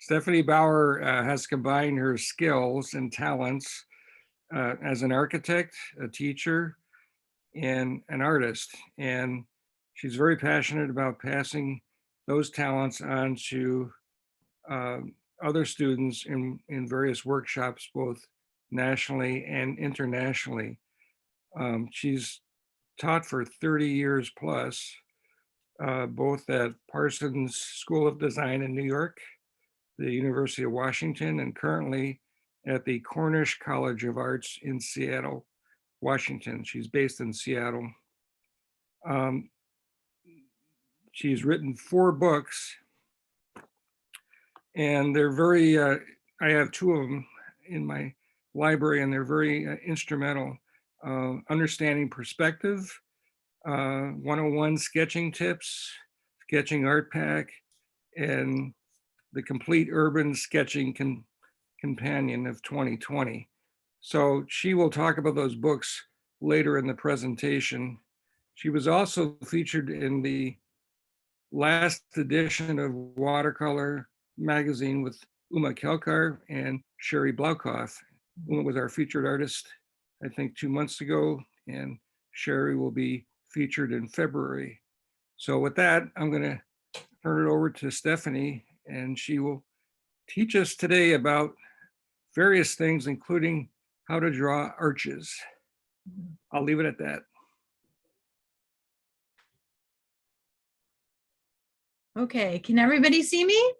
Stephanie Bauer has combined her skills and talents as an architect, a teacher, and an artist. And she's very passionate about passing those talents on to other students in various workshops, both nationally and internationally. She's taught for 30 years plus, both at Parsons School of Design in New York, the University of Washington, and currently at the Cornish College of Arts in Seattle, Washington. She's based in Seattle. She's written 4 books, and they're very, I have 2 of them in my library, and they're very instrumental. Understanding Perspective, 101 Sketching Tips, Sketching Art Pack, and the Complete Urban Sketching Companion of 2020. So she will talk about those books later in the presentation. She was also featured in the last edition of Watercolor magazine with Uma Kelkar and Sherry Blaukoff. Uma was our featured artist, I think 2 months ago, and Sherry will be featured in February. So with that, I'm going to turn it over to Stephanie, and she will teach us today about various things, including how to draw arches. I'll leave it at that. Okay, can everybody see me?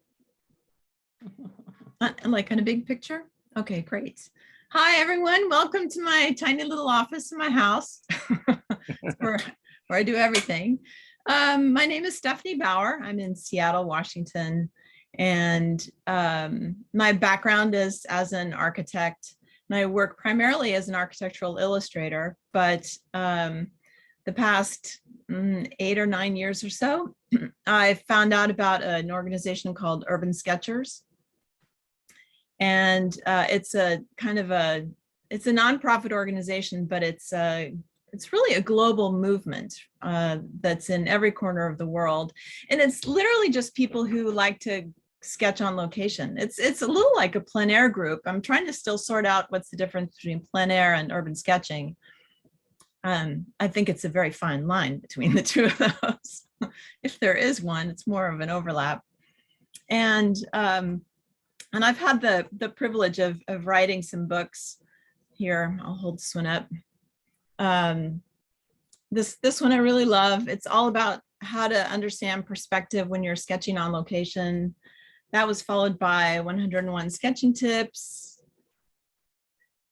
Like in a big picture? Okay, great. Hi, everyone. Welcome to my tiny little office in my house where I do everything. My name is Stephanie Bauer. I'm in Seattle, Washington. And my background is as an architect, and I work primarily as an architectural illustrator, but the past 8 or 9 years or so, I found out about an organization called Urban Sketchers. And it's a kind of it's a nonprofit organization, but it's really a global movement that's in every corner of the world. And it's literally just people who like to sketch on location. It's a little like a plein air group. I'm trying to still sort out what's the difference between plein air and urban sketching. I think it's a very fine line between the two of those. If there is one, it's more of an overlap. And I've had the privilege of writing some books here. I'll hold this one up. This one I really love. It's all about how to understand perspective when you're sketching on location. That was followed by 101 Sketching Tips.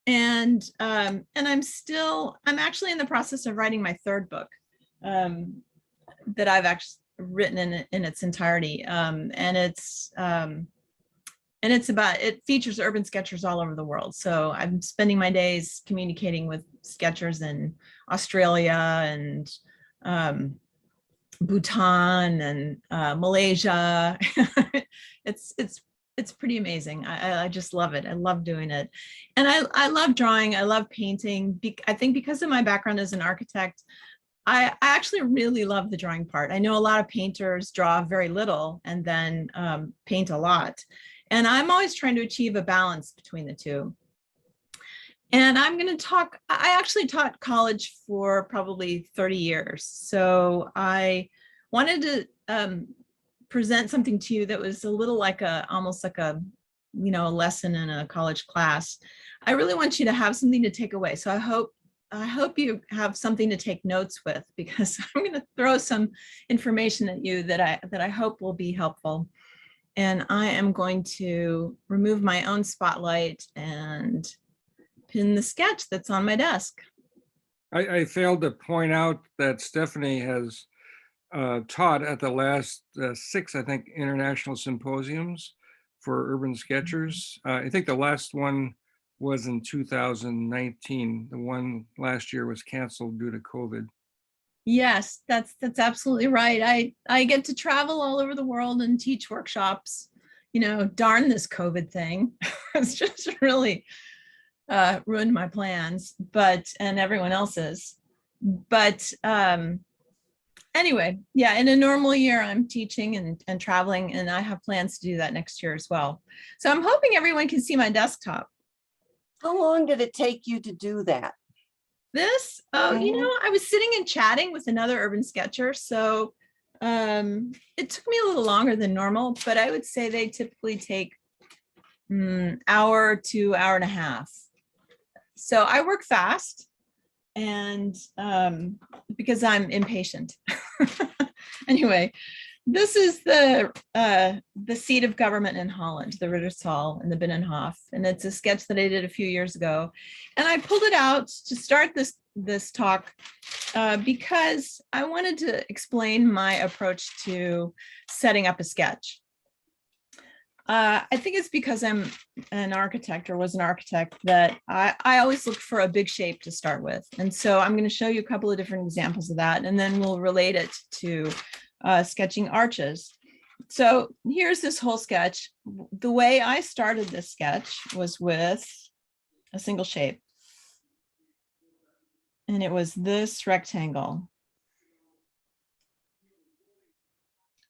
And I'm actually in the process of writing my 3rd book that I've actually written in its entirety. And it features urban sketchers all over the world. So I'm spending my days communicating with sketchers in Australia and Bhutan and Malaysia. It's pretty amazing. I just love it. I love doing it. And I love drawing. I love painting. I think because of my background as an architect, I actually really love the drawing part. I know a lot of painters draw very little and then paint a lot. And I'm always trying to achieve a balance between the two. And I'm going to talk, I actually taught college for probably 30 years. So I wanted to present something to you that was a little like almost like a lesson in a college class. I really want you to have something to take away. So I hope you have something to take notes with, because I'm going to throw some information at you that I hope will be helpful. And I am going to remove my own spotlight and pin the sketch that's on my desk. I failed to point out that Stephanie has taught at the last 6, I think, international symposiums for urban sketchers. I think the last one was in 2019. The one last year was canceled due to COVID. Yes, that's absolutely right. I get to travel all over the world and teach workshops. Darn this COVID thing. It's just really ruined my plans, and everyone else's. But Anyway, yeah, in a normal year, I'm teaching and traveling, and I have plans to do that next year as well. So I'm hoping everyone can see my desktop. How long did it take you to do that? This, I was sitting and chatting with another urban sketcher, so it took me a little longer than normal, but I would say they typically take hour to hour and a half. So I work fast, and because I'm impatient. Anyway, this is the seat of government in Holland, the Rittersal and the Binnenhof, and it's a sketch that I did a few years ago. And I pulled it out to start this talk because I wanted to explain my approach to setting up a sketch. I think it's because I'm an architect, or was an architect, that I always look for a big shape to start with. And so I'm going to show you a couple of different examples of that, and then we'll relate it to sketching arches. So here's this whole sketch. The way I started this sketch was with a single shape. And it was this rectangle.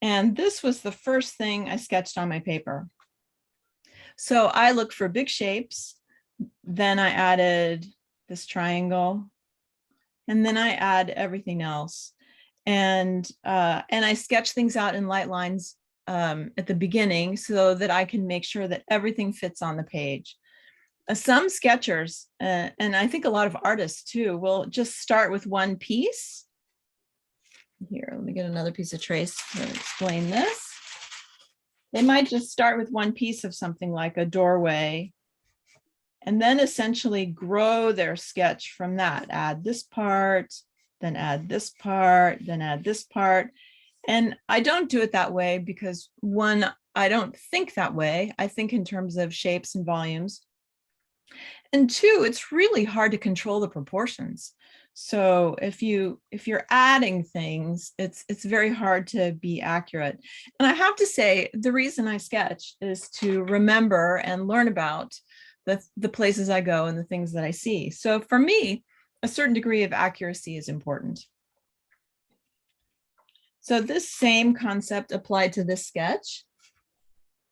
And this was the first thing I sketched on my paper. So I looked for big shapes. Then I added this triangle. And then I add everything else. And I sketch things out in light lines at the beginning so that I can make sure that everything fits on the page. Some sketchers, and I think a lot of artists too, will just start with one piece. Here, let me get another piece of trace to explain this. They might just start with one piece of something like a doorway, and then essentially grow their sketch from that. Add this part, then add this part, then add this part. And I don't do it that way because, one, I don't think that way. I think in terms of shapes and volumes. And two, it's really hard to control the proportions. So if you're adding things, it's very hard to be accurate. And I have to say, the reason I sketch is to remember and learn about the places I go and the things that I see. So for me, a certain degree of accuracy is important. So this same concept applied to this sketch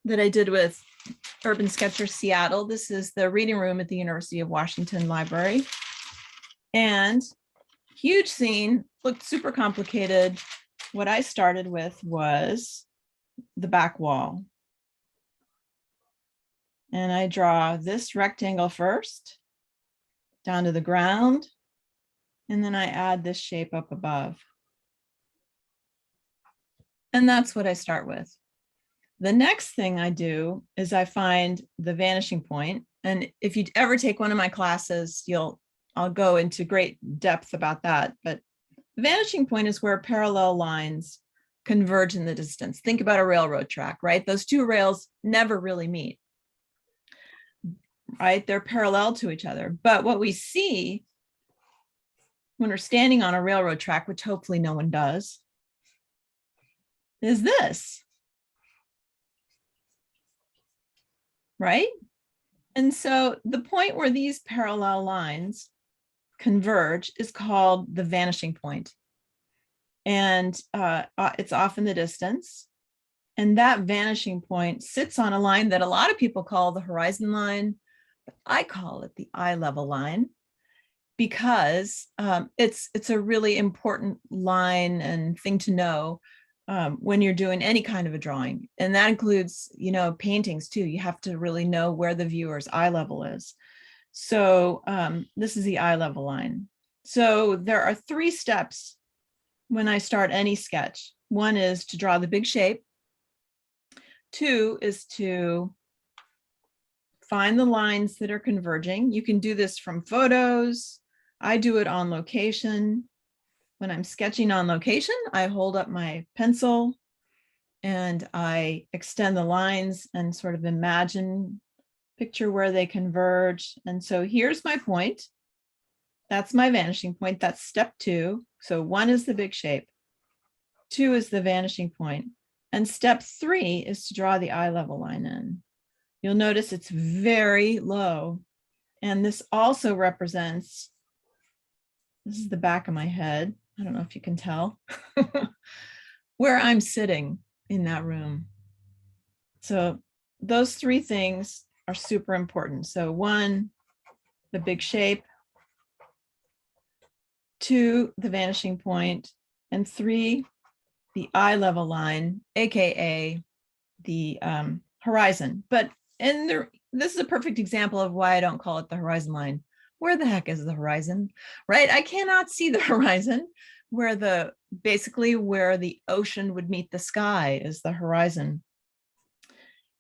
that I did with Urban Sketcher Seattle. This is the reading room at the University of Washington Library. And huge scene, looked super complicated. What I started with was the back wall. And I draw this rectangle first, down to the ground, and then I add this shape up above. And that's what I start with. The next thing I do is I find the vanishing point. And if you ever take one of my classes, I'll go into great depth about that. But the vanishing point is where parallel lines converge in the distance. Think about a railroad track, right? Those two rails never really meet, right? They're parallel to each other. But what we see when we're standing on a railroad track, which hopefully no one does, is this, right? And so the point where these parallel lines converge is called the vanishing point. And it's off in the distance. And that vanishing point sits on a line that a lot of people call the horizon line, but I call it the eye level line, because it's a really important line and thing to know when you're doing any kind of a drawing. And that includes, paintings too. You have to really know where the viewer's eye level is. So this is the eye level line. So there are 3 steps when I start any sketch. 1 is to draw the big shape. 2 is to find the lines that are converging. You can do this from photos. I do it on location. When I'm sketching on location, I hold up my pencil and I extend the lines and sort of picture where they converge. And so here's my point. That's my vanishing point. That's step 2. So 1 is the big shape. 2 is the vanishing point. And step 3 is to draw the eye level line in. You'll notice it's very low. And this also represents, this is the back of my head. I don't know if you can tell, where I'm sitting in that room. So those three things are super important. So 1, the big shape, 2, the vanishing point, and 3, the eye level line, AKA the horizon. But this is a perfect example of why I don't call it the horizon line. Where the heck is the horizon, right? I cannot see the horizon where basically where the ocean would meet the sky is the horizon.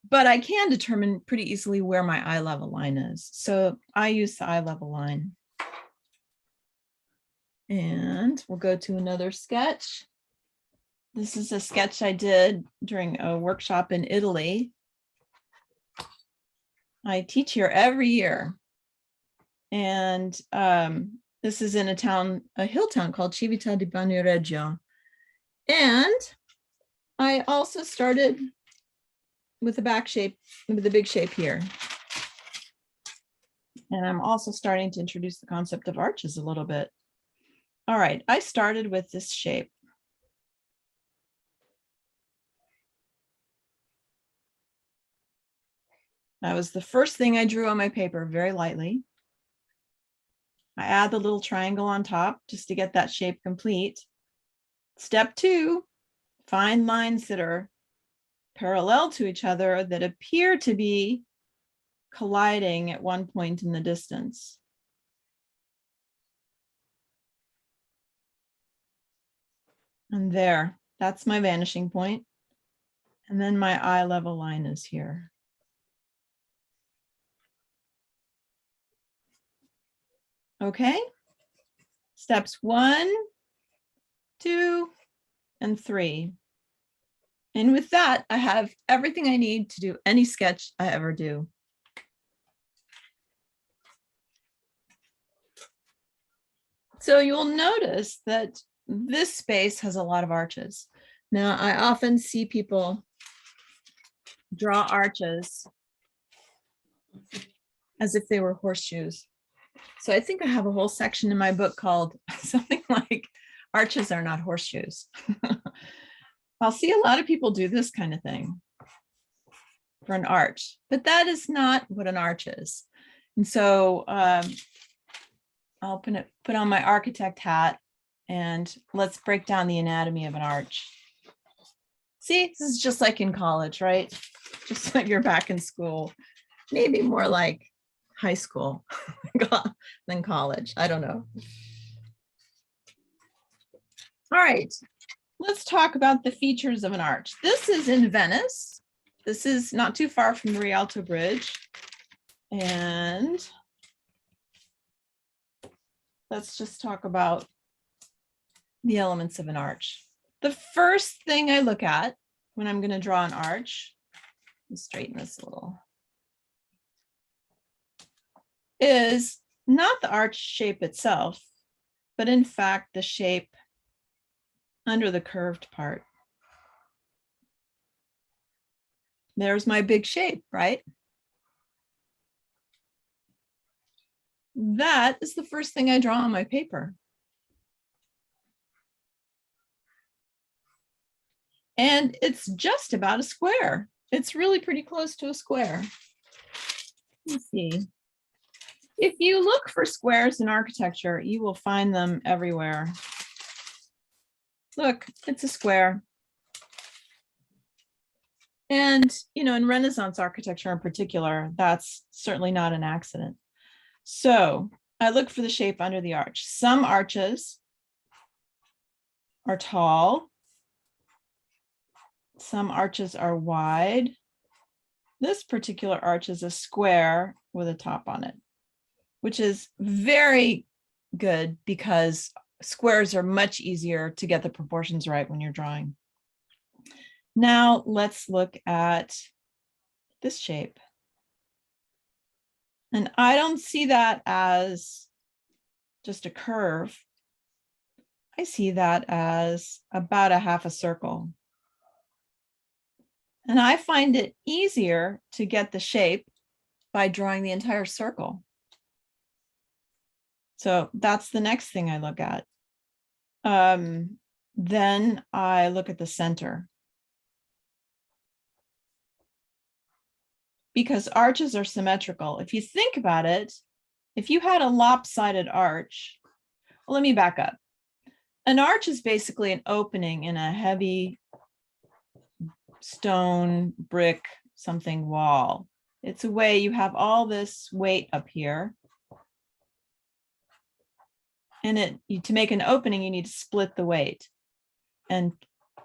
But I can determine pretty easily where my eye level line is. So I use the eye level line. And we'll go to another sketch. This is a sketch I did during a workshop in Italy. I teach here every year. And this is in a hill town called Civita di Bagnoregio. And I also started with the back shape, with the big shape here. And I'm also starting to introduce the concept of arches a little bit. All right, I started with this shape. That was the first thing I drew on my paper, very lightly. I add the little triangle on top just to get that shape complete. Step 2, find lines that are parallel to each other that appear to be colliding at one point in the distance. And there, that's my vanishing point. And then my eye level line is here. Okay, steps 1, 2, and 3. And with that, I have everything I need to do any sketch I ever do. So you'll notice that this space has a lot of arches. Now, I often see people draw arches as if they were horseshoes. So I think I have a whole section in my book called something like arches are not horseshoes. I'll see a lot of people do this kind of thing for an arch, but that is not what an arch is. And so I'll put on my architect hat and let's break down the anatomy of an arch. See, this is just like in college, right? Just like you're back in school, maybe more like high school than college. I don't know. All right, let's talk about the features of an arch. This is in Venice. This is not too far from the Rialto Bridge. And let's just talk about the elements of an arch. The first thing I look at when I'm going to draw an arch, let's straighten this a little, is not the arch shape itself, but in fact the shape under the curved part. There's my big shape, right? That is the first thing I draw on my paper. And it's just about a square. It's really pretty close to a square. Let's see. If you look for squares in architecture, you will find them everywhere. Look, it's a square. And, you know, in Renaissance architecture in particular, that's certainly not an accident. So I look for the shape under the arch. Some arches are tall. Some arches are wide. This particular arch is a square with a top on it, which is very good because squares are much easier to get the proportions right when you're drawing. Now let's look at this shape. And I don't see that as just a curve. I see that as about a half a circle. And I find it easier to get the shape by drawing the entire circle. So that's the next thing I look at. Then I look at the center. Because arches are symmetrical. If you think about it, if you had a lopsided arch, well, let me back up. An arch is basically an opening in a heavy stone, brick, something wall. It's a way you have all this weight up here. And to make an opening, you need to split the weight and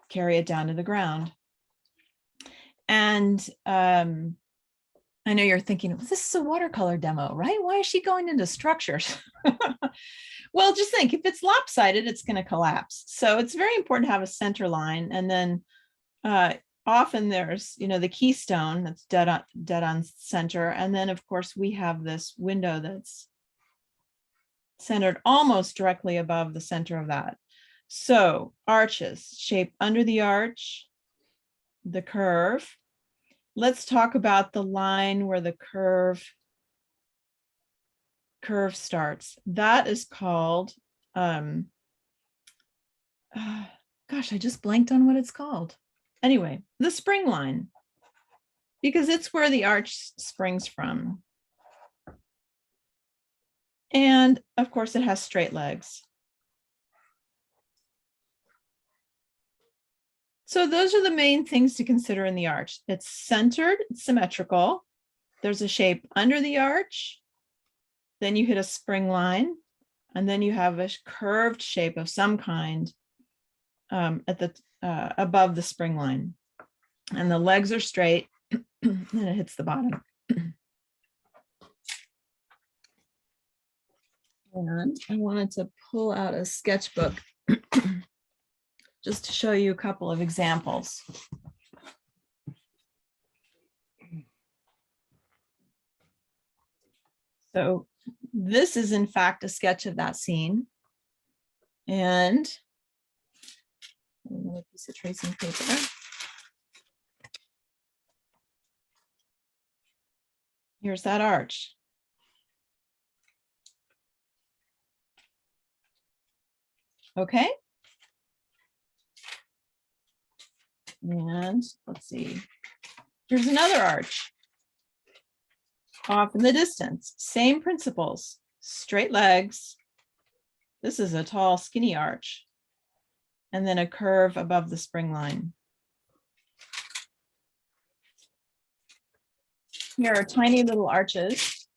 carry it down to the ground. And I know you're thinking, well, this is a watercolor demo, right? Why is she going into structures? Well, just think, if it's lopsided, it's going to collapse. So it's very important to have a center line. And then often there's, the keystone that's dead on center. And then, of course, we have this window that's centered almost directly above the center of that. So arches, shape under the arch, the curve. Let's talk about the line where the curve starts. That is called, gosh, I just blanked on what it's called. Anyway, the spring line, because it's where the arch springs from. And of course, it has straight legs. So those are the main things to consider in the arch. It's centered, it's symmetrical. There's a shape under the arch. Then you hit a spring line, and then you have a curved shape of some kind at the above the spring line. And the legs are straight, and it hits the bottom. And I wanted to pull out a sketchbook just to show you a couple of examples. So this is in fact a sketch of that scene. And another piece of tracing paper. Here's that arch. Okay. And let's see, here's another arch off in the distance. Same principles, straight legs. This is a tall, skinny arch. And then a curve above the spring line. Here are tiny little arches.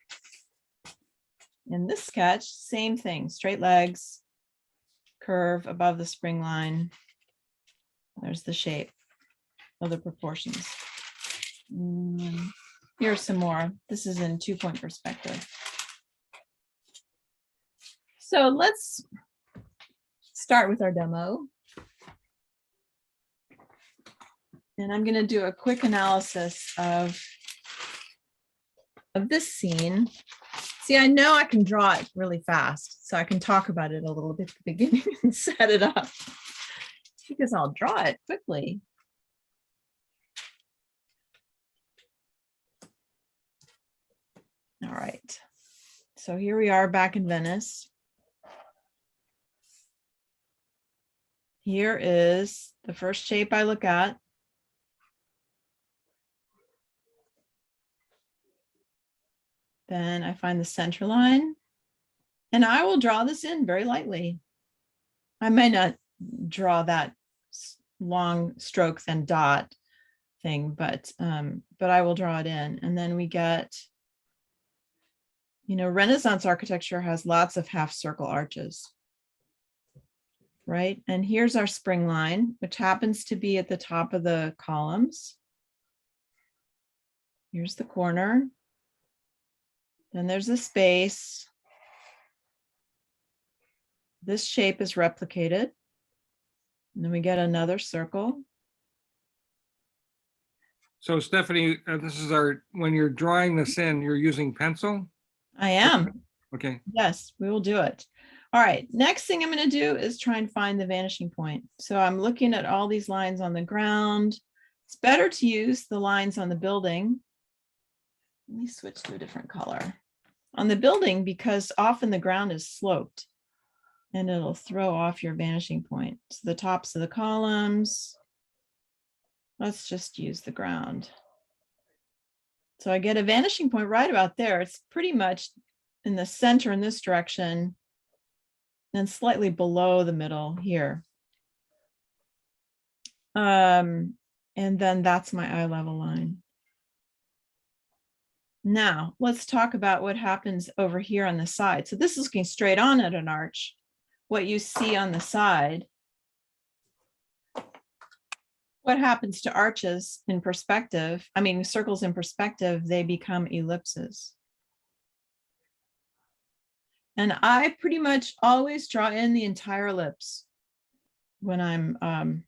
In this sketch, same thing, straight legs, curve above the spring line. There's the shape of the proportions. Here's some more. This is in 2-point perspective. So let's start with our demo. And I'm going to do a quick analysis of this scene. See, I know I can draw it really fast, so I can talk about it a little bit at the beginning and set it up, because I'll draw it quickly. All right, so here we are back in Venice. Here is the first shape I look at. Then I find the center line, and I will draw this in very lightly. I may not draw that long strokes and dot thing, but I will draw it in. And then we get, Renaissance architecture has lots of half circle arches, right? And here's our spring line, which happens to be at the top of the columns. Here's the corner. Then there's a space. This shape is replicated. And then we get another circle. So Stephanie, this is when you're drawing this in, you're using pencil? I am. Okay. Yes, we will do it. All right, next thing I'm going to do is try and find the vanishing point. So I'm looking at all these lines on the ground. It's better to use the lines on the building. Let me switch to a different color. On the building, because often the ground is sloped. and it'll throw off your vanishing point. So the tops of the columns, let's just use the ground. So I get a vanishing point right about there. It's pretty much in the center in this direction and slightly below the middle here. And then that's my eye level line. Now let's talk about what happens over here on the side. So this is looking straight on at an arch. What you see on the side, what happens to arches in perspective? I mean, circles in perspective, they become ellipses. And I pretty much always draw in the entire ellipse when I'm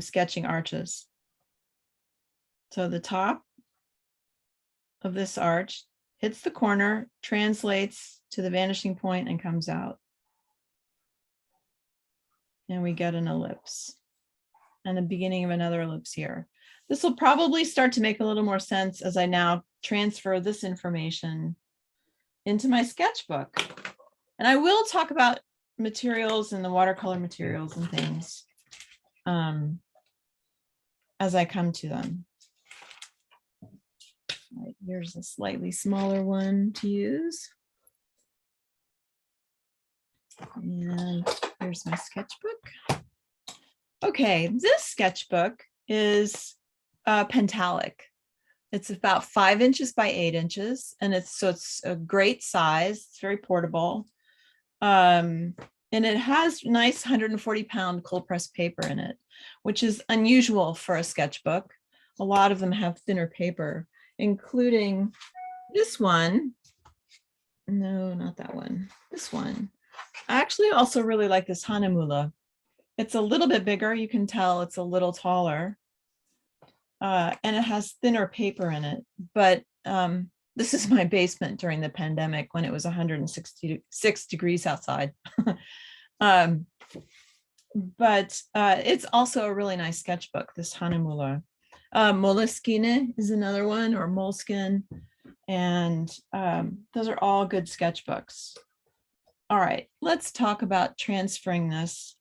sketching arches. So the top of this arch hits the corner, translates to the vanishing point, and comes out. And we get an ellipse and the beginning of another ellipse here. This will probably start to make a little more sense as I now transfer this information into my sketchbook. And I will talk about materials and the watercolor materials and things as I come to them. All right, here's a slightly smaller one to use. And here's my sketchbook. Okay, this sketchbook is pentalic. It's about 5 inches by 8 inches, and it's a great size. It's very portable, and it has nice 140-pound cold press paper in it, which is unusual for a sketchbook. A lot of them have thinner paper, including this one. No, not that one. This one. I actually also really like this Hanamulla. It's a little bit bigger. You can tell it's a little taller. And it has thinner paper in it. But this is my basement during the pandemic when it was 166 degrees outside. But it's also a really nice sketchbook, this Hanamulla. Moleskine is another one, or Moleskine. And those are all good sketchbooks. All right, let's talk about transferring this.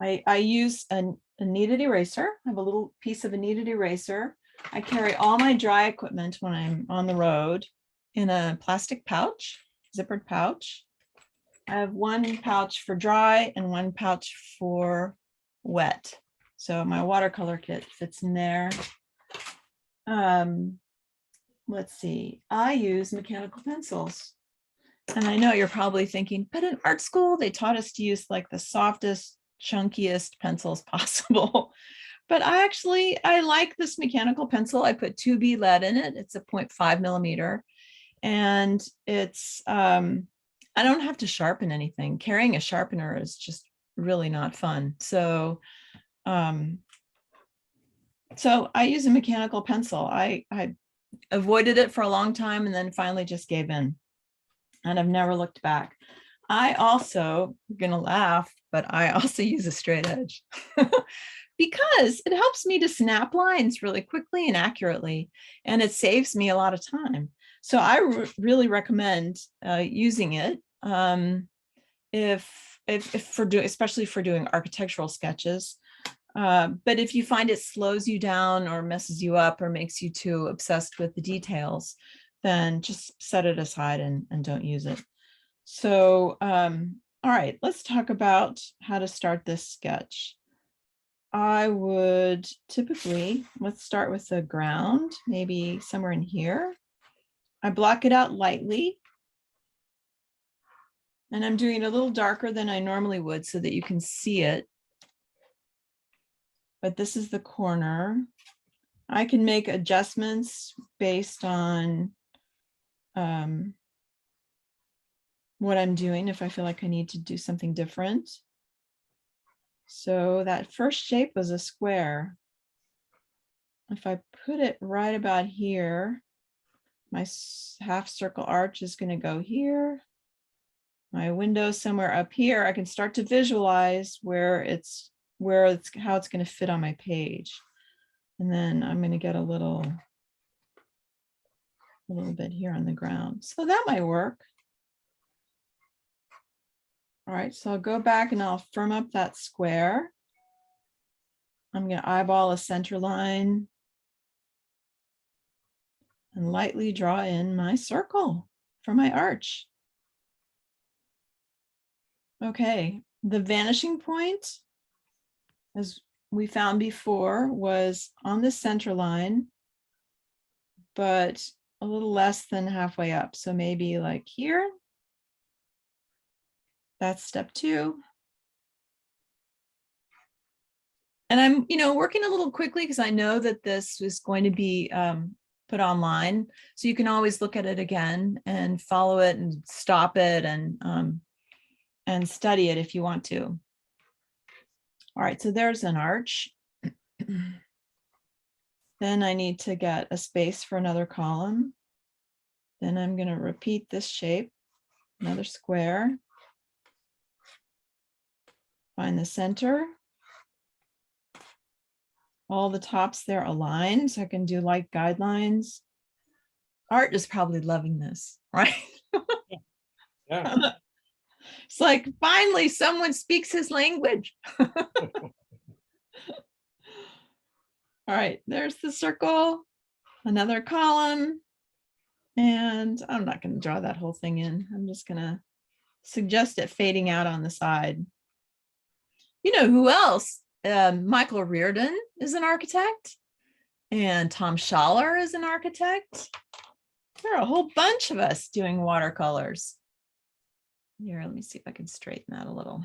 I use a kneaded eraser. I have a little piece of a kneaded eraser. I carry all my dry equipment when I'm on the road in a plastic pouch, zippered pouch. I have one pouch for dry and one pouch for wet. So my watercolor kit fits in there. Let's see, I use mechanical pencils. And I know you're probably thinking, but in art school, they taught us to use like the softest, chunkiest pencils possible. But I like this mechanical pencil. I put 2B lead in it. It's a 0.5 millimeter. And it's, I don't have to sharpen anything. Carrying a sharpener is just really not fun. So I use a mechanical pencil. I avoided it for a long time and then finally just gave in. And I've never looked back. I also, you're gonna laugh, but I also use a straight edge because it helps me to snap lines really quickly and accurately, and it saves me a lot of time. So I really recommend using it especially for doing architectural sketches. But if you find it slows you down or messes you up or makes you too obsessed with the details, then just set it aside and don't use it. So, all right, let's talk about how to start this sketch. I would typically, let's start with the ground, maybe somewhere in here. I block it out lightly. And I'm doing it a little darker than I normally would so that you can see it. But this is the corner. I can make adjustments based on what I'm doing if I feel like I need to do something different. So that first shape was a square. If I put it right about here, my half circle arch is going to go here. My window somewhere up here. I can start to visualize how it's going to fit on my page. And then I'm going to get a little bit here on the ground. So that might work. All right, so I'll go back and I'll firm up that square. I'm going to eyeball a center line and lightly draw in my circle for my arch. Okay, the vanishing point, as we found before, was on the center line, but a little less than halfway up. So maybe like here. That's step 2. And I'm, working a little quickly because I know that this is going to be put online. So you can always look at it again and follow it and stop it and study it if you want to. All right, so there's an arch. Then I need to get a space for another column. Then I'm going to repeat this shape, another square. Find the center. All the tops there aligned, so I can do like guidelines. Art is probably loving this, right? Yeah. It's like, finally, someone speaks his language. All right, there's the circle, another column. And I'm not going to draw that whole thing in. I'm just going to suggest it fading out on the side. You know who else? Michael Reardon is an architect, and Tom Schaller is an architect. There are a whole bunch of us doing watercolors. Here, let me see if I can straighten that a little.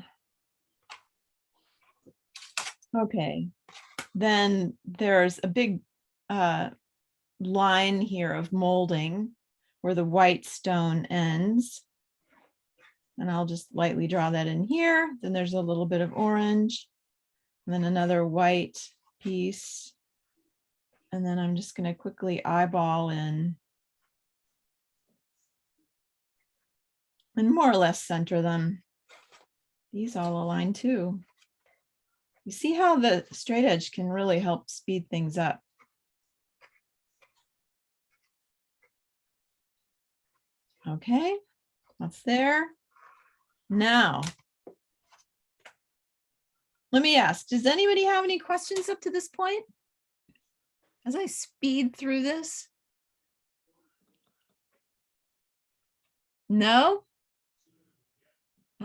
Okay, then there's a big line here of molding where the white stone ends. And I'll just lightly draw that in here. Then there's a little bit of orange, and then another white piece. And then I'm just going to quickly eyeball in and more or less center them. These all align too. You see how the straight edge can really help speed things up. Okay, that's there. Now, let me ask, does anybody have any questions up to this point? As I speed through this? No?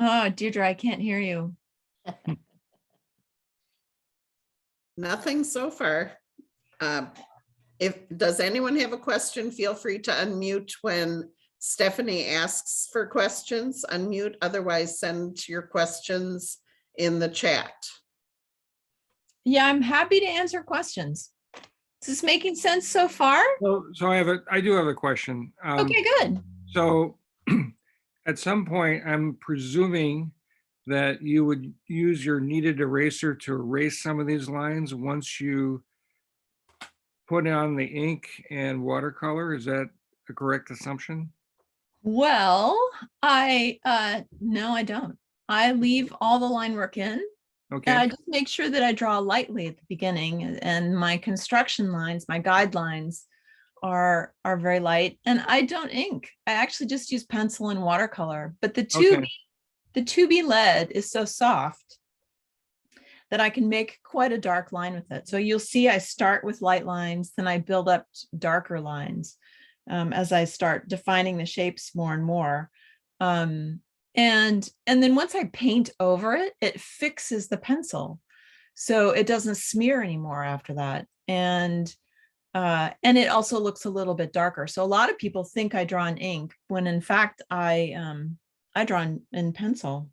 Oh, Deirdre, I can't hear you. Nothing so far. Does anyone have a question? Feel free to unmute when Stephanie asks for questions. Unmute, otherwise send your questions in the chat. Yeah, I'm happy to answer questions. Is this making sense so far? So I do have a question. Okay, good. So at some point, I'm presuming that you would use your kneaded eraser to erase some of these lines once you put on the ink and watercolor. Is that a correct assumption? Well, no, I don't. I leave all the line work in. Okay. And I just make sure that I draw lightly at the beginning, and my construction lines, my guidelines are very light, and I don't ink. I actually just use pencil and watercolor, but the 2B lead is so soft that I can make quite a dark line with it. So you'll see I start with light lines, then I build up darker lines as I start defining the shapes more and more. And then once I paint over it, it fixes the pencil, so it doesn't smear anymore after that. And it also looks a little bit darker. So a lot of people think I draw in ink when in fact I draw in pencil.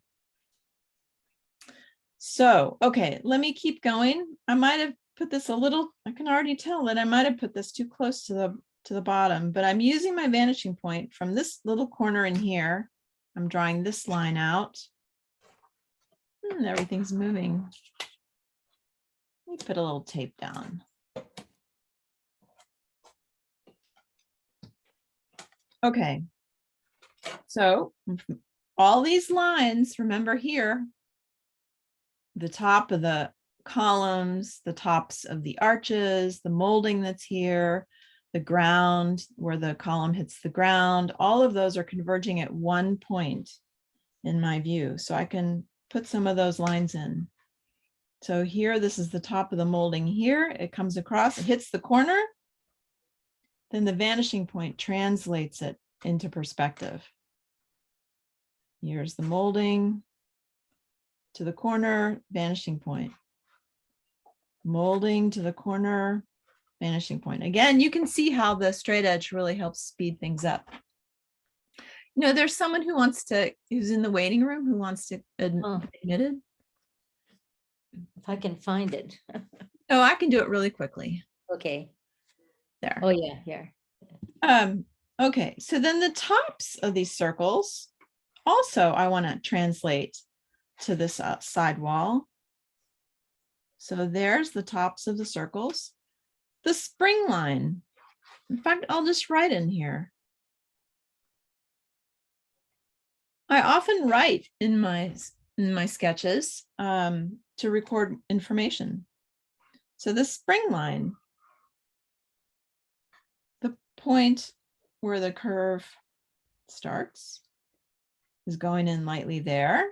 So, okay, let me keep going. I might have put this a little, I can already tell that I might have put this too close to the bottom, but I'm using my vanishing point from this little corner in here. I'm drawing this line out. And everything's moving. Let me put a little tape down. Okay. So all these lines, remember here, the top of the columns, the tops of the arches, the molding that's here, the ground where the column hits the ground, all of those are converging at one point in my view. So I can put some of those lines in. So here, this is the top of the molding here. It comes across, it hits the corner. Then the vanishing point translates it into perspective. Here's the molding to the corner, vanishing point. Molding to the corner, vanishing point. Again, you can see how the straight edge really helps speed things up. You know, there's someone who's in the waiting room who wants to be admitted. If I can find it. Oh, I can do it really quickly. Okay. There. Oh, yeah, yeah. Okay, so then the tops of these circles, also I want to translate to this side wall. So there's the tops of the circles. The spring line. In fact, I'll just write in here. I often write in my sketches to record information. So the spring line, the point where the curve starts, is going in lightly there.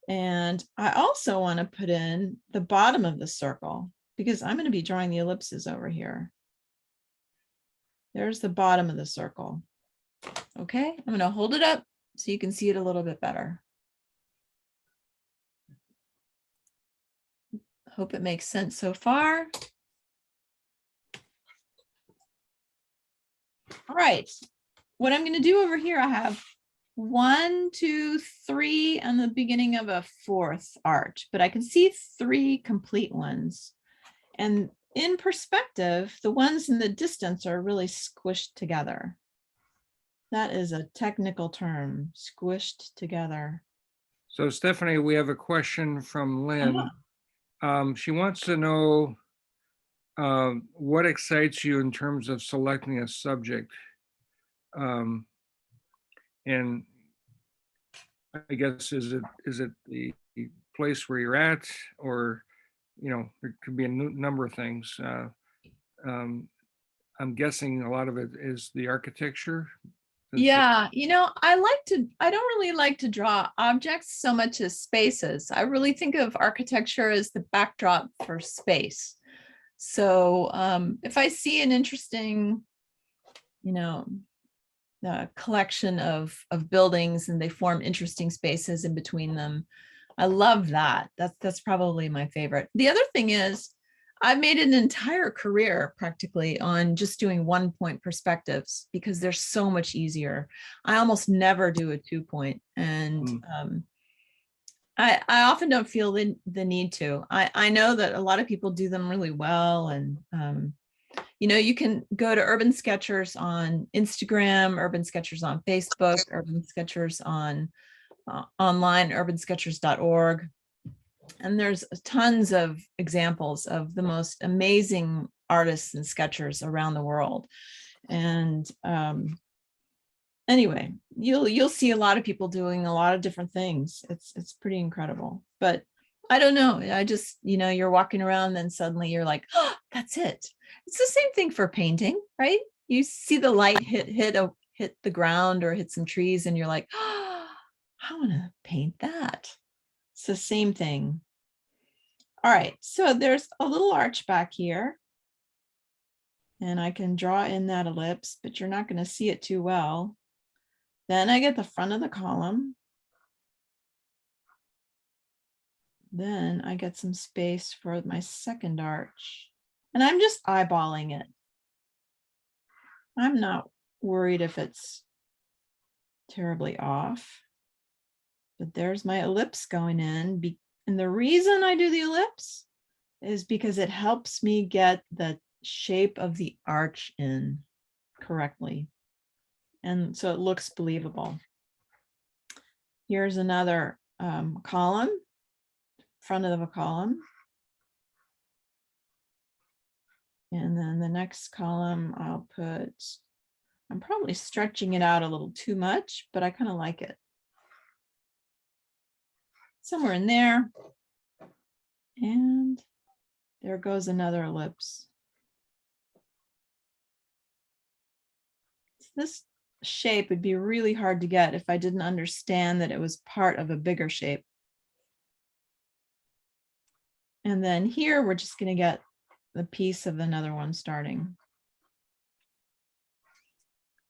And I also want to put in the bottom of the circle because I'm going to be drawing the ellipses over here. There's the bottom of the circle. Okay, I'm going to hold it up so you can see it a little bit better. Hope it makes sense so far. All right, what I'm going to do over here, I have 1, 2, 3 on the beginning of a 4th arch, but I can see 3 complete ones. And in perspective, the ones in the distance are really squished together. That is a technical term, squished together. So Stephanie, we have a question from Lynn. She wants to know what excites you in terms of selecting a subject. And I guess, is it the place where you're at, or, you know, there could be a number of things. I'm guessing a lot of it is the architecture. Yeah, you know, I don't really like to draw objects so much as spaces. I really think of architecture as the backdrop for space. So if I see an interesting, you know, collection of buildings and they form interesting spaces in between them, I love that. That's probably my favorite. The other thing is, I've made an entire career practically on just doing 1-point perspectives because they're so much easier. I almost never do a 2-point, and I often don't feel the need to. I know that a lot of people do them really well, and you know, you can go to Urban Sketchers on Instagram, Urban Sketchers on Facebook, Urban Sketchers on online, urbansketchers.org. And there's tons of examples of the most amazing artists and sketchers around the world. And anyway, you'll see a lot of people doing a lot of different things. It's pretty incredible. But I don't know. I just, you know, you're walking around, then suddenly you're like, oh, that's it. It's the same thing for painting, right? You see the light hit the ground or hit some trees, and you're like, oh, I want to paint that. It's the same thing. All right, so there's a little arch back here. And I can draw in that ellipse, but you're not going to see it too well. Then I get the front of the column. Then I get some space for my second arch. And I'm just eyeballing it. I'm not worried if it's terribly off. But there's my ellipse going in. And the reason I do the ellipse is because it helps me get the shape of the arch in correctly. And so it looks believable. Here's another column, front of a column. And then the next column I'll put, I'm probably stretching it out a little too much, but I kind of like it. Somewhere in there. And there goes another ellipse. This shape would be really hard to get if I didn't understand that it was part of a bigger shape. And then here, we're just going to get the piece of another one starting.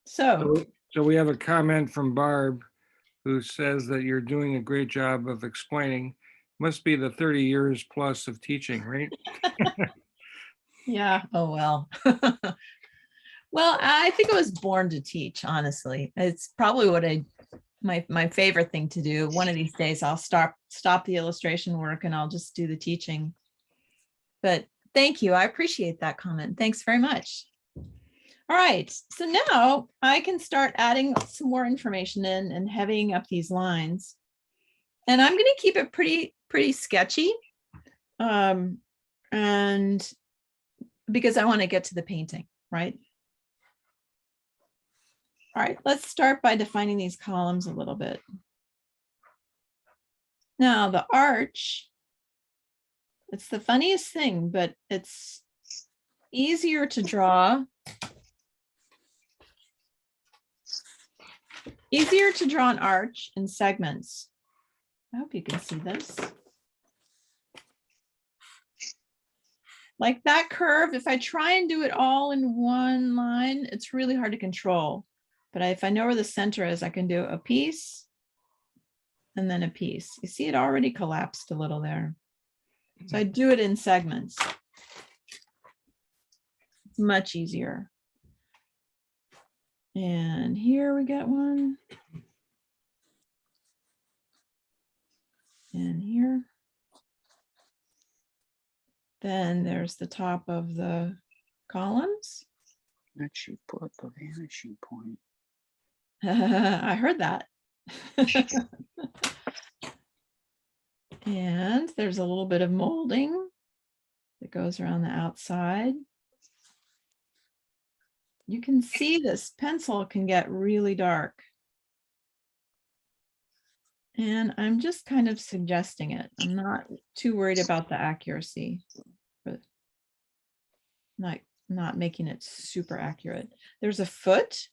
So, So we have a comment from Barb who says that you're doing a great job of explaining. Must be the 30 years plus of teaching, right? yeah, oh well. Well, I think I was born to teach, honestly. It's probably what my favorite thing to do. One of these days I'll stop the illustration work and I'll just do the teaching. But thank you. I appreciate that comment. Thanks very much. All right, so now I can start adding some more information in and heavying up these lines. And I'm going to keep it pretty sketchy. And because I want to get to the painting, right? All right, let's start by defining these columns a little bit. Now the arch, it's the funniest thing, but it's easier to draw. Easier to draw an arch in segments. I hope you can see this. Like that curve, if I try and do it all in one line, it's really hard to control. But if I know where the center is, I can do a piece and then a piece. You see it already collapsed a little there. So I do it in segments. It's much easier. And here we get one. And here. Then there's the top of the columns. That she put the vanishing point. I heard that. And there's a little bit of molding that goes around the outside. You can see this pencil can get really dark. And I'm just kind of suggesting it. I'm not too worried about the accuracy, but not making it super accurate. There's a foot,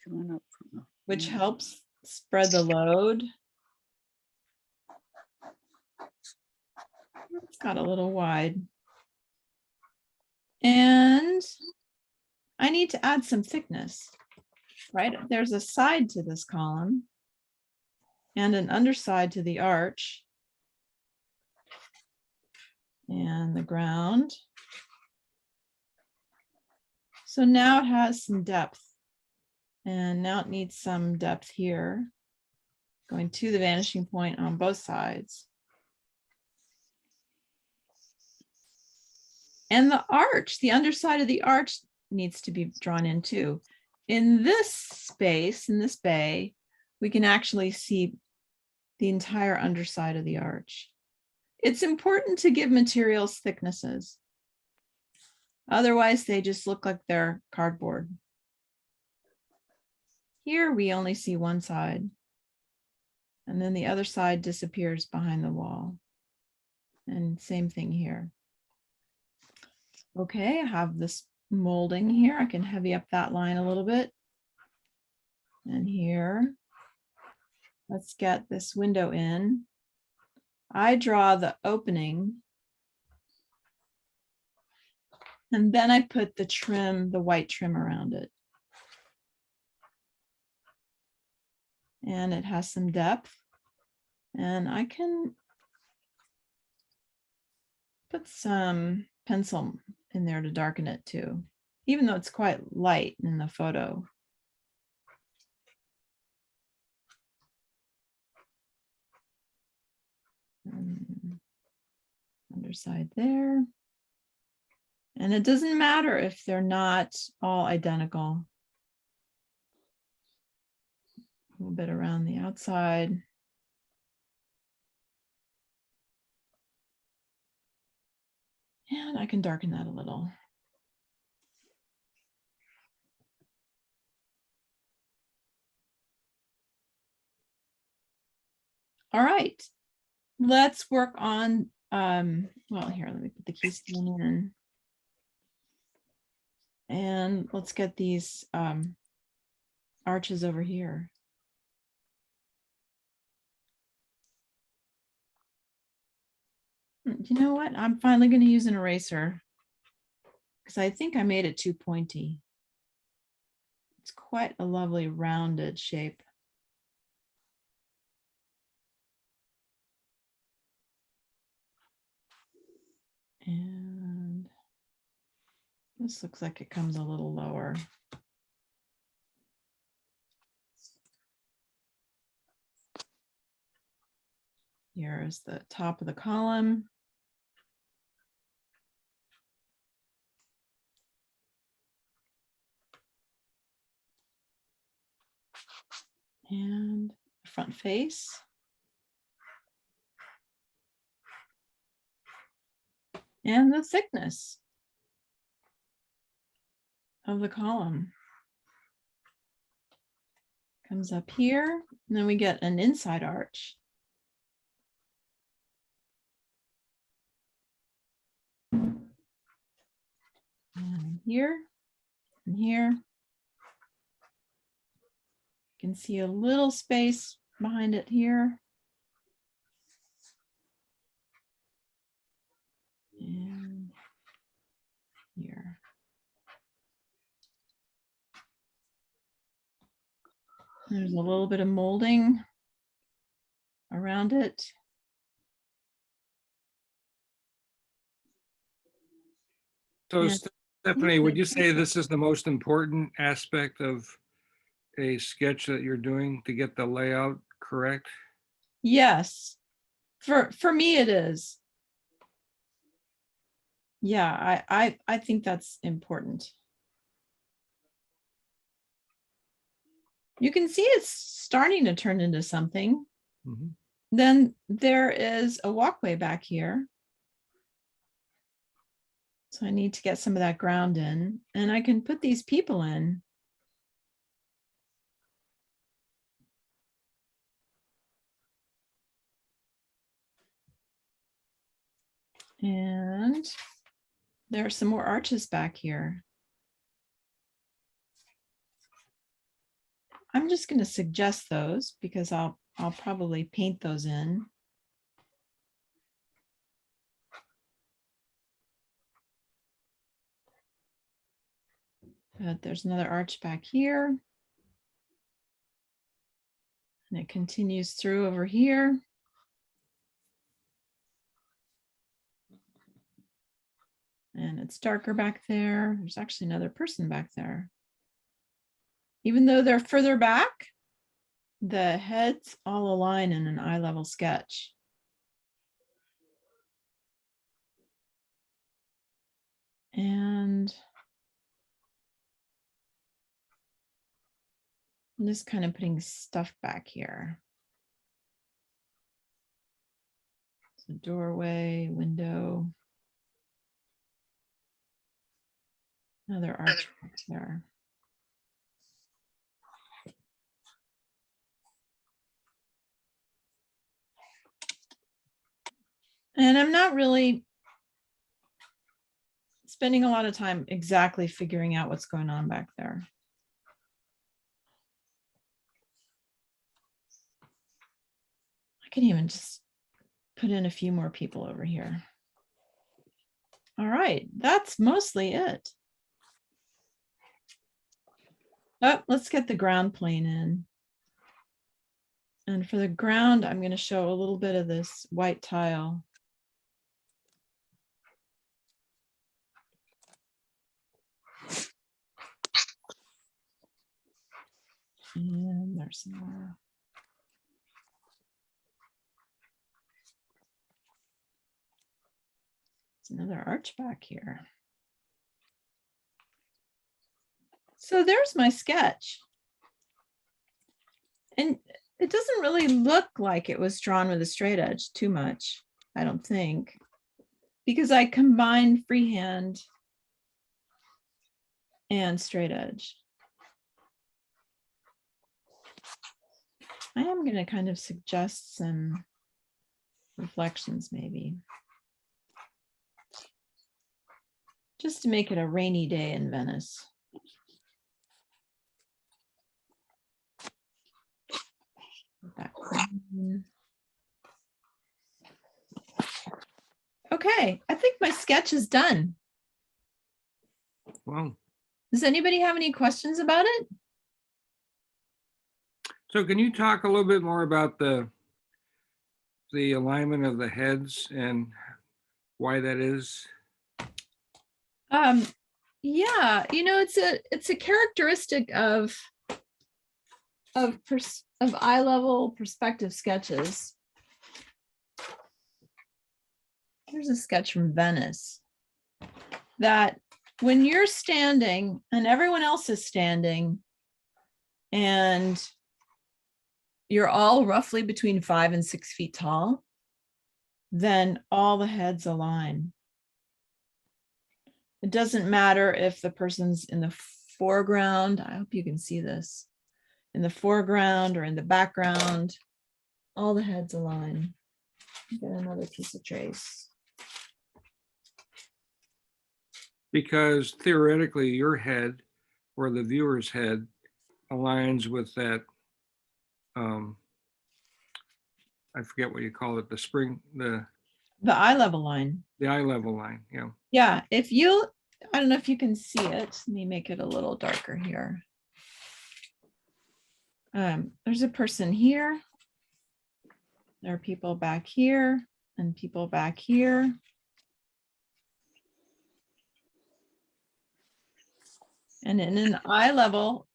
Coming up from the which helps spread the load. It's got a little wide. And I need to add some thickness, right? There's a side to this column and an underside to the arch and the ground. So now it has some depth, and now it needs some depth here, going to the vanishing point on both sides. And the arch, the underside of the arch needs to be drawn in too. In this space, in this bay, we can actually see the entire underside of the arch. It's important to give materials thicknesses. Otherwise, they just look like they're cardboard. Here, we only see one side. And then the other side disappears behind the wall. And same thing here. Okay, I have this molding here. I can heavy up that line a little bit. And here, let's get this window in. I draw the opening. And then I put the trim, the white trim around it. And it has some depth. And I can put some pencil in there to darken it too, even though it's quite light in the photo. Underside there. And it doesn't matter if they're not all identical. A little bit around the outside. And I can darken that a little. All right, let's work on, well, here, let me put the keystone in. And let's get these arches over here. You know what? I'm finally going to use an eraser because I think I made it too pointy. It's quite a lovely rounded shape. And this looks like it comes a little lower. Here is the top of the column. And the front face. And the thickness of the column. Comes up here, and then we get an inside arch. And here, and here. You can see a little space behind it here. And here. There's a little bit of molding around it. So Yeah. Stephanie, would you say this is the most important aspect of a sketch that you're doing to get the layout correct? Yes, for me it is. Yeah, I think that's important. You can see it's starting to turn into something. Mhm. Then there is a walkway back here. So I need to get some of that ground in, and I can put these people in. And there are some more arches back here. I'm just going to suggest those because I'll probably paint those in. But there's another arch back here. And it continues through over here. And it's darker back there. There's actually another person back there. Even though they're further back, the heads all align in an eye level sketch. And I'm just kind of putting stuff back here. It's a doorway, window. Another arch back there. And I'm not really spending a lot of time exactly figuring out what's going on back there. I can even just put in a few more people over here. All right, that's mostly it. Oh, let's get the ground plane in. And for the ground, I'm going to show a little bit of this white tile. And there's some more. There's another arch back here. So there's my sketch. And it doesn't really look like it was drawn with a straight edge too much, I don't think, because I combined freehand and straight edge. I am going to kind of suggest some reflections maybe, just to make it a rainy day in Venice. background. Okay, I think my sketch is done. Wow. Does anybody have any questions about it? So can you talk a little bit more about the alignment of the heads and why that is? Yeah, it's a characteristic of eye level perspective sketches. Here's a sketch from Venice that when you're standing and everyone else is standing and you're all roughly between 5 and 6 feet tall, then all the heads align. It doesn't matter if the person's in the foreground. I hope you can see this. In the foreground or in the background, all the heads align. Get another piece of trace. Because theoretically, your head or the viewer's head aligns with that, I forget what you call it, the The eye level line. eye level line, yeah. Yeah, I don't know if you can see it. Let me make it a little darker here. There's a person here. There are people back here and people back here. And in an eye level,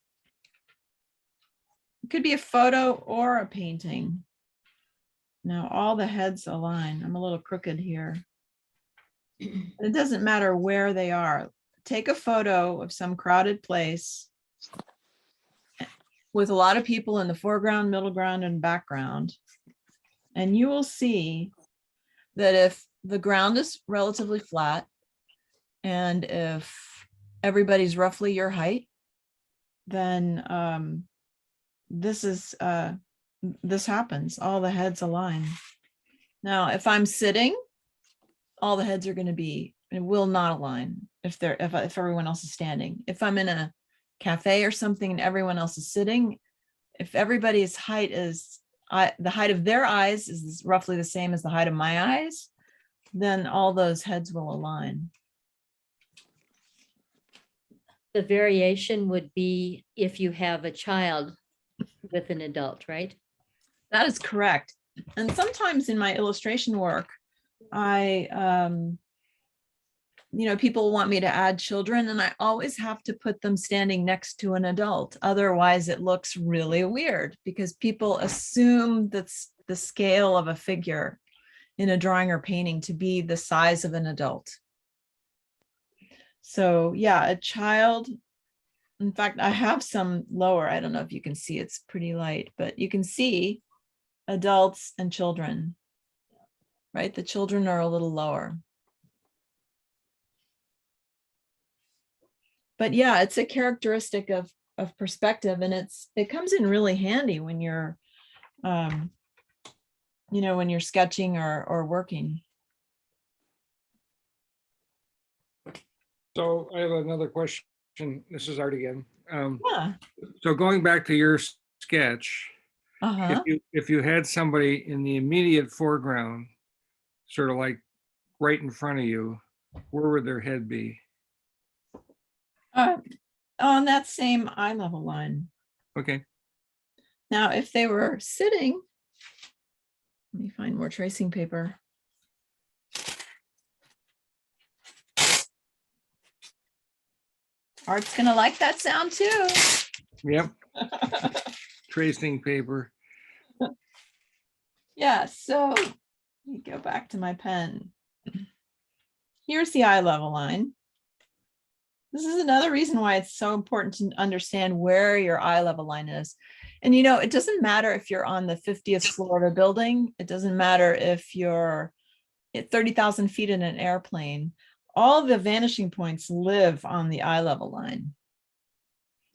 it could be a photo or a painting. Now all the heads align. I'm a little crooked here. It doesn't matter where they are. Take a photo of some crowded place with a lot of people in the foreground, middle ground, and background. And you will see that if the ground is relatively flat and if everybody's roughly your height, then this happens. All the heads align. Now, if I'm sitting, all the heads are going to be, it will not align if everyone else is standing. If I'm in a cafe or something and everyone else is sitting, if everybody's height is the height of their eyes is roughly the same as the height of my eyes, then all those heads will align. The variation would be if you have a child with an adult, right? That is correct. And sometimes in my illustration work, people want me to add children, and I always have to put them standing next to an adult. Otherwise, it looks really weird because people assume that's the scale of a figure in a drawing or painting to be the size of an adult. So yeah, a child. In fact, I have some lower. I don't know if you can see, it's pretty light, but you can see adults and children, right? The children are a little lower. But yeah, it's a characteristic of perspective, and it comes in really handy when you're, when you're sketching or working. So I have another question. This is Art again. Yeah. So going back to your sketch, Uh-huh. if you had somebody in the immediate foreground, sort of like right in front of you, where would their head be? On that same eye level line. Okay. Now, if they were sitting, let me find more tracing paper. Art's gonna like that sound too. Yep. Tracing paper. Yeah, so let me go back to my pen. Here's the eye level line. This is another reason why it's so important to understand where your eye level line is. And it doesn't matter if you're on the 50th floor of a building. It doesn't matter if you're at 30,000 feet in an airplane. All the vanishing points live on the eye level line.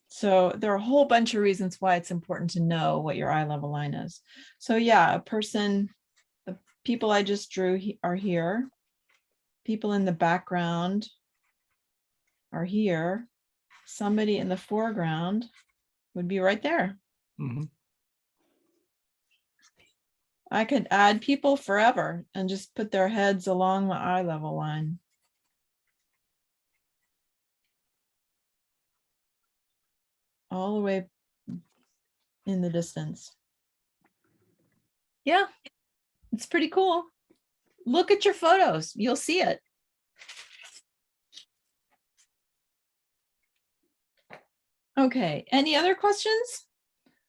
So there are a whole bunch of reasons why it's important to know what your eye level line is. So yeah, the people I just drew are here. People in the background are here. Somebody in the foreground would be right there. Mhm. I could add people forever and just put their heads along the eye level line. All the way in the distance. Yeah, it's pretty cool. Look at your photos, you'll see it. Okay, any other questions?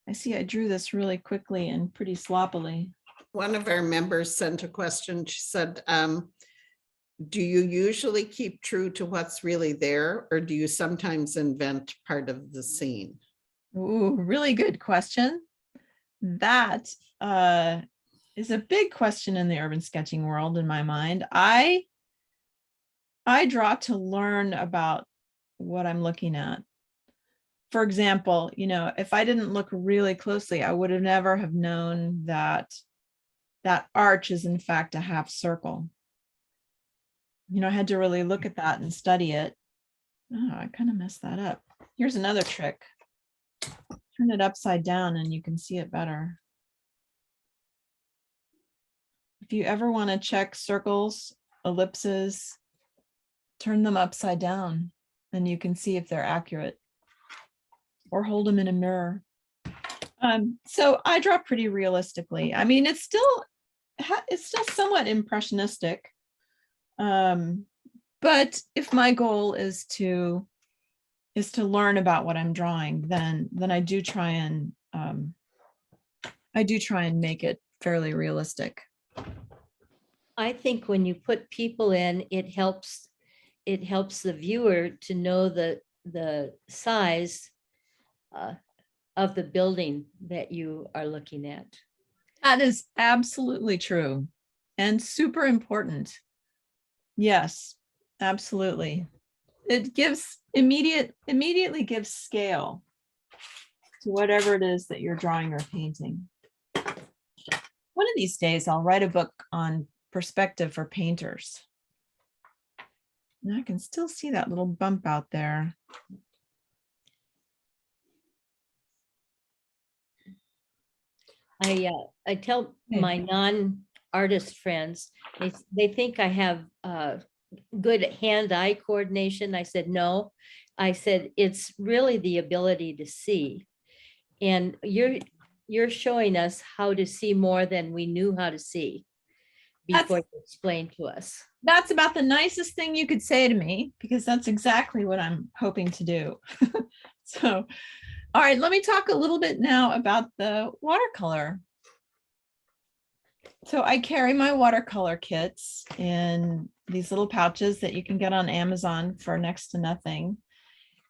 I see I drew this really quickly and pretty sloppily. One of our members sent a question. She said, do you usually keep true to what's really there, or do you sometimes invent part of the scene? Ooh, really good question. That is a big question in the urban sketching world in my mind. I draw to learn about what I'm looking at. For example, you know, if I didn't look really closely, I would have never have known that that arch is in fact a half circle. You know, I had to really look at that and study it. Oh, I kind of messed that up. Here's another trick. Turn it upside down and you can see it better. If you ever want to check circles, ellipses, turn them upside down and you can see if they're accurate. Or hold them in a mirror. So I draw pretty realistically. I mean, it's still somewhat impressionistic. But if my goal is to learn about what I'm drawing, then I do try and make it fairly realistic. I think when you put people in, it helps the viewer to know the size of the building that you are looking at. That is absolutely true and super important. Yes, absolutely. It gives immediately gives scale to whatever it is that you're drawing or painting. One of these days, I'll write a book on perspective for painters. And I can still see that little bump out there. I tell my non-artist friends, they think I have good hand-eye coordination. I said, no. I said, it's really the ability to see. And you're showing us how to see more than we knew how to see before you explained to us. That's about the nicest thing you could say to me, because that's exactly what I'm hoping to do. So, all right, let me talk a little bit now about the watercolor. So I carry my watercolor kits in these little pouches that you can get on Amazon for next to nothing.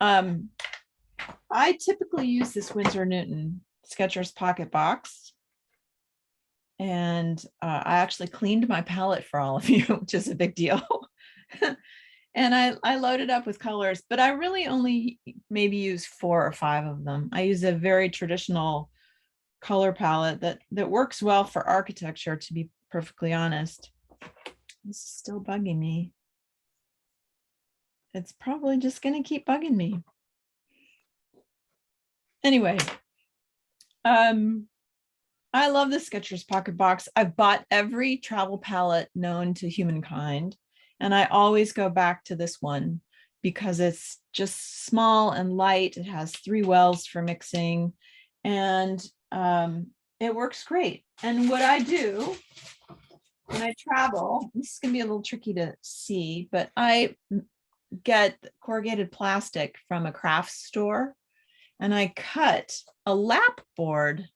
I typically use this Winsor Newton Sketcher's Pocket Box. And I actually cleaned my palette for all of you, which is a big deal. And I loaded up with colors, but I really only maybe use 4 or 5 of them. I use a very traditional color palette that works well for architecture, to be perfectly honest. This is still bugging me. It's probably just going to keep bugging me. Anyway, I love the Sketcher's Pocket Box. I've bought every travel palette known to humankind, and I always go back to this one because it's just small and light. It has 3 wells for mixing, and it works great. And what I do when I travel, this is gonna be a little tricky to see, but I get corrugated plastic from a crafts store, and I cut a lap board.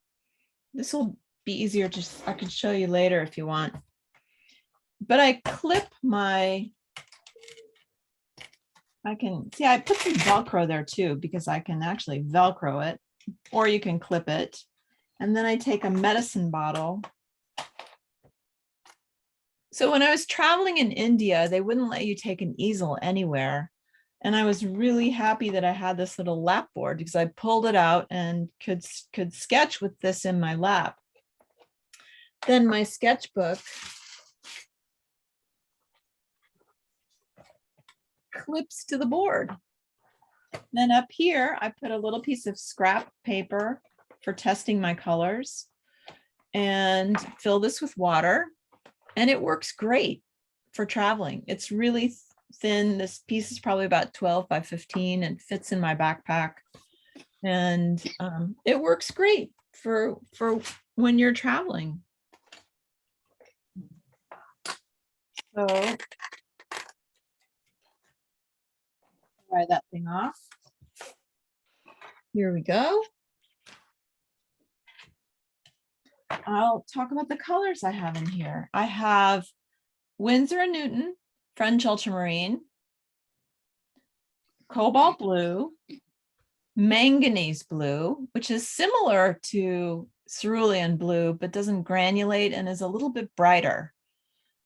This will be easier to, I can show you later if you want. But I clip my, I put some Velcro there too, because I can actually Velcro it, or you can clip it. And then I take a medicine bottle. So when I was traveling in India, they wouldn't let you take an easel anywhere. And I was really happy that I had this little lap board because I pulled it out and could sketch with this in my lap. Then my sketchbook clips to the board. Then up here, I put a little piece of scrap paper for testing my colors. and fill this with water, and it works great for traveling. It's really thin. This piece is probably about 12 by 15 and fits in my backpack. And it works great for when you're traveling. So try that thing off. Here we go. I'll talk about the colors I have in here. I have Winsor & Newton, French ultramarine, cobalt blue, manganese blue, which is similar to cerulean blue, but doesn't granulate and is a little bit brighter.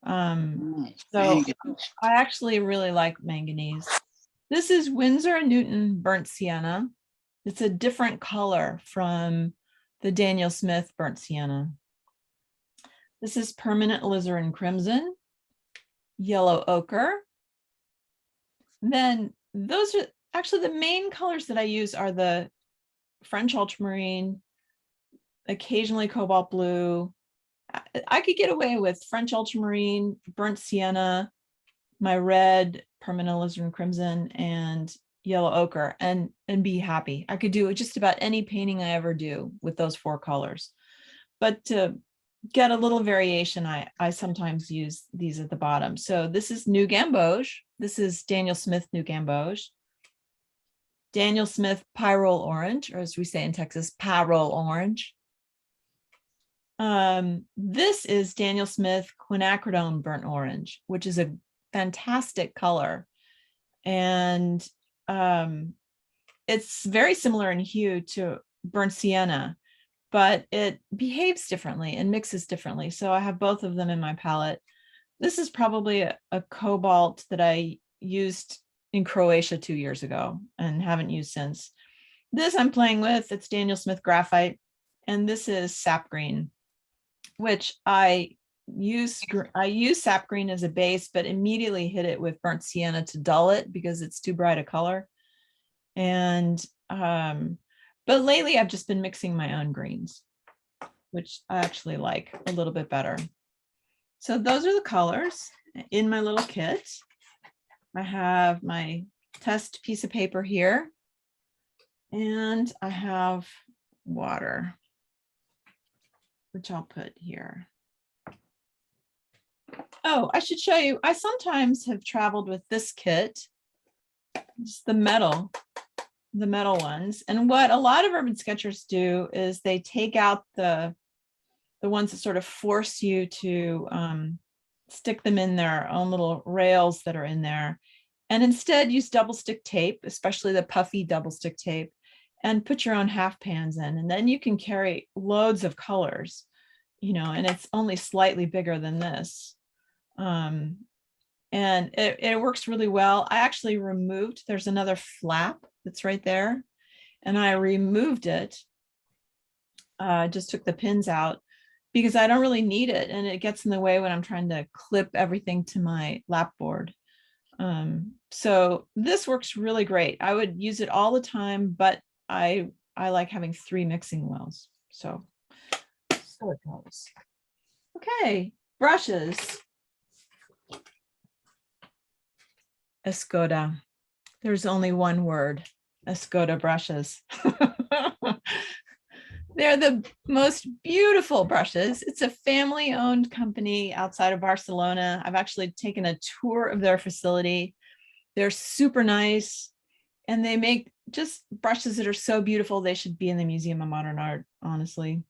So I actually really like manganese. This is Winsor & Newton burnt sienna. It's a different color from the Daniel Smith burnt sienna. This is permanent alizarin crimson, yellow ochre. Then those are actually the main colors that I use are the French ultramarine, occasionally cobalt blue. I could get away with French ultramarine, burnt sienna, my red, permanent alizarin crimson, and yellow ochre, and be happy. I could do just about any painting I ever do with those 4 colors. But to get a little variation, I sometimes use these at the bottom. So this is New Gamboge. This is Daniel Smith New Gamboge. Daniel Smith Pyrrole Orange, or as we say in Texas, Pyrrole Orange. This is Daniel Smith Quinacridone Burnt Orange, which is a fantastic color. And it's very similar in hue to burnt sienna, but it behaves differently and mixes differently. So I have both of them in my palette. This is probably a cobalt that I used in Croatia 2 years ago and haven't used since. This I'm playing with, it's Daniel Smith Graphite, and this is sap green, which I use sap green as a base, but immediately hit it with burnt sienna to dull it because it's too bright a color. And but lately I've just been mixing my own greens, which I actually like a little bit better. So those are the colors in my little kit. I have my test piece of paper here, and I have water, which I'll put here. Oh, I should show you. I sometimes have traveled with this kit, just the metal ones. And what a lot of urban sketchers do is they take out the ones that sort of force you to stick them in their own little rails that are in there, and instead use double stick tape, especially the puffy double stick tape, and put your own half pans in. And then you can carry loads of colors, you know, and it's only slightly bigger than this. And it works really well. I actually removed, there's another flap that's right there, and I removed it. Just took the pins out because I don't really need it, and it gets in the way when I'm trying to clip everything to my lapboard. So this works really great. I would use it all the time, but I like having 3 mixing wells. So it goes. Okay, brushes. Escoda. There's only one word, Escoda brushes. They're the most beautiful brushes. It's a family-owned company outside of Barcelona. I've actually taken a tour of their facility. They're super nice, and they make just brushes that are so beautiful. They should be in the Museum of Modern Art, honestly.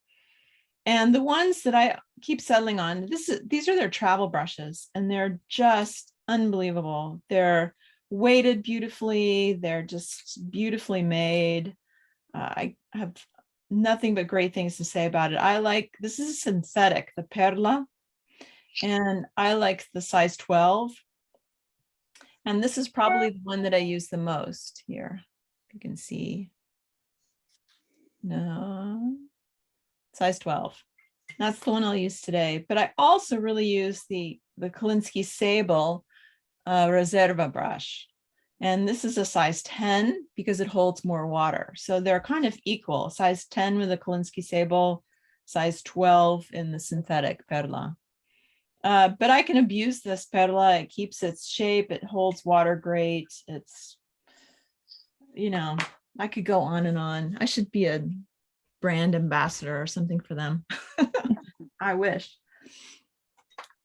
And the ones that I keep settling on, these are their travel brushes, and they're just unbelievable. They're weighted beautifully. They're just beautifully made. I have nothing but great things to say about it. This is a synthetic, the Perla, and I like the size 12. And this is probably the one that I use the most here. You can see. No, size 12. That's the one I'll use today. But I also really use the Kolinsky Sable Reserva brush. And this is a size 10 because it holds more water. So they're kind of equal, size 10 with the Kolinsky Sable, size 12 in the synthetic perla. But I can abuse this perla. It keeps its shape. It holds water great. It's, you know, I could go on and on. I should be a brand ambassador or something for them. I wish.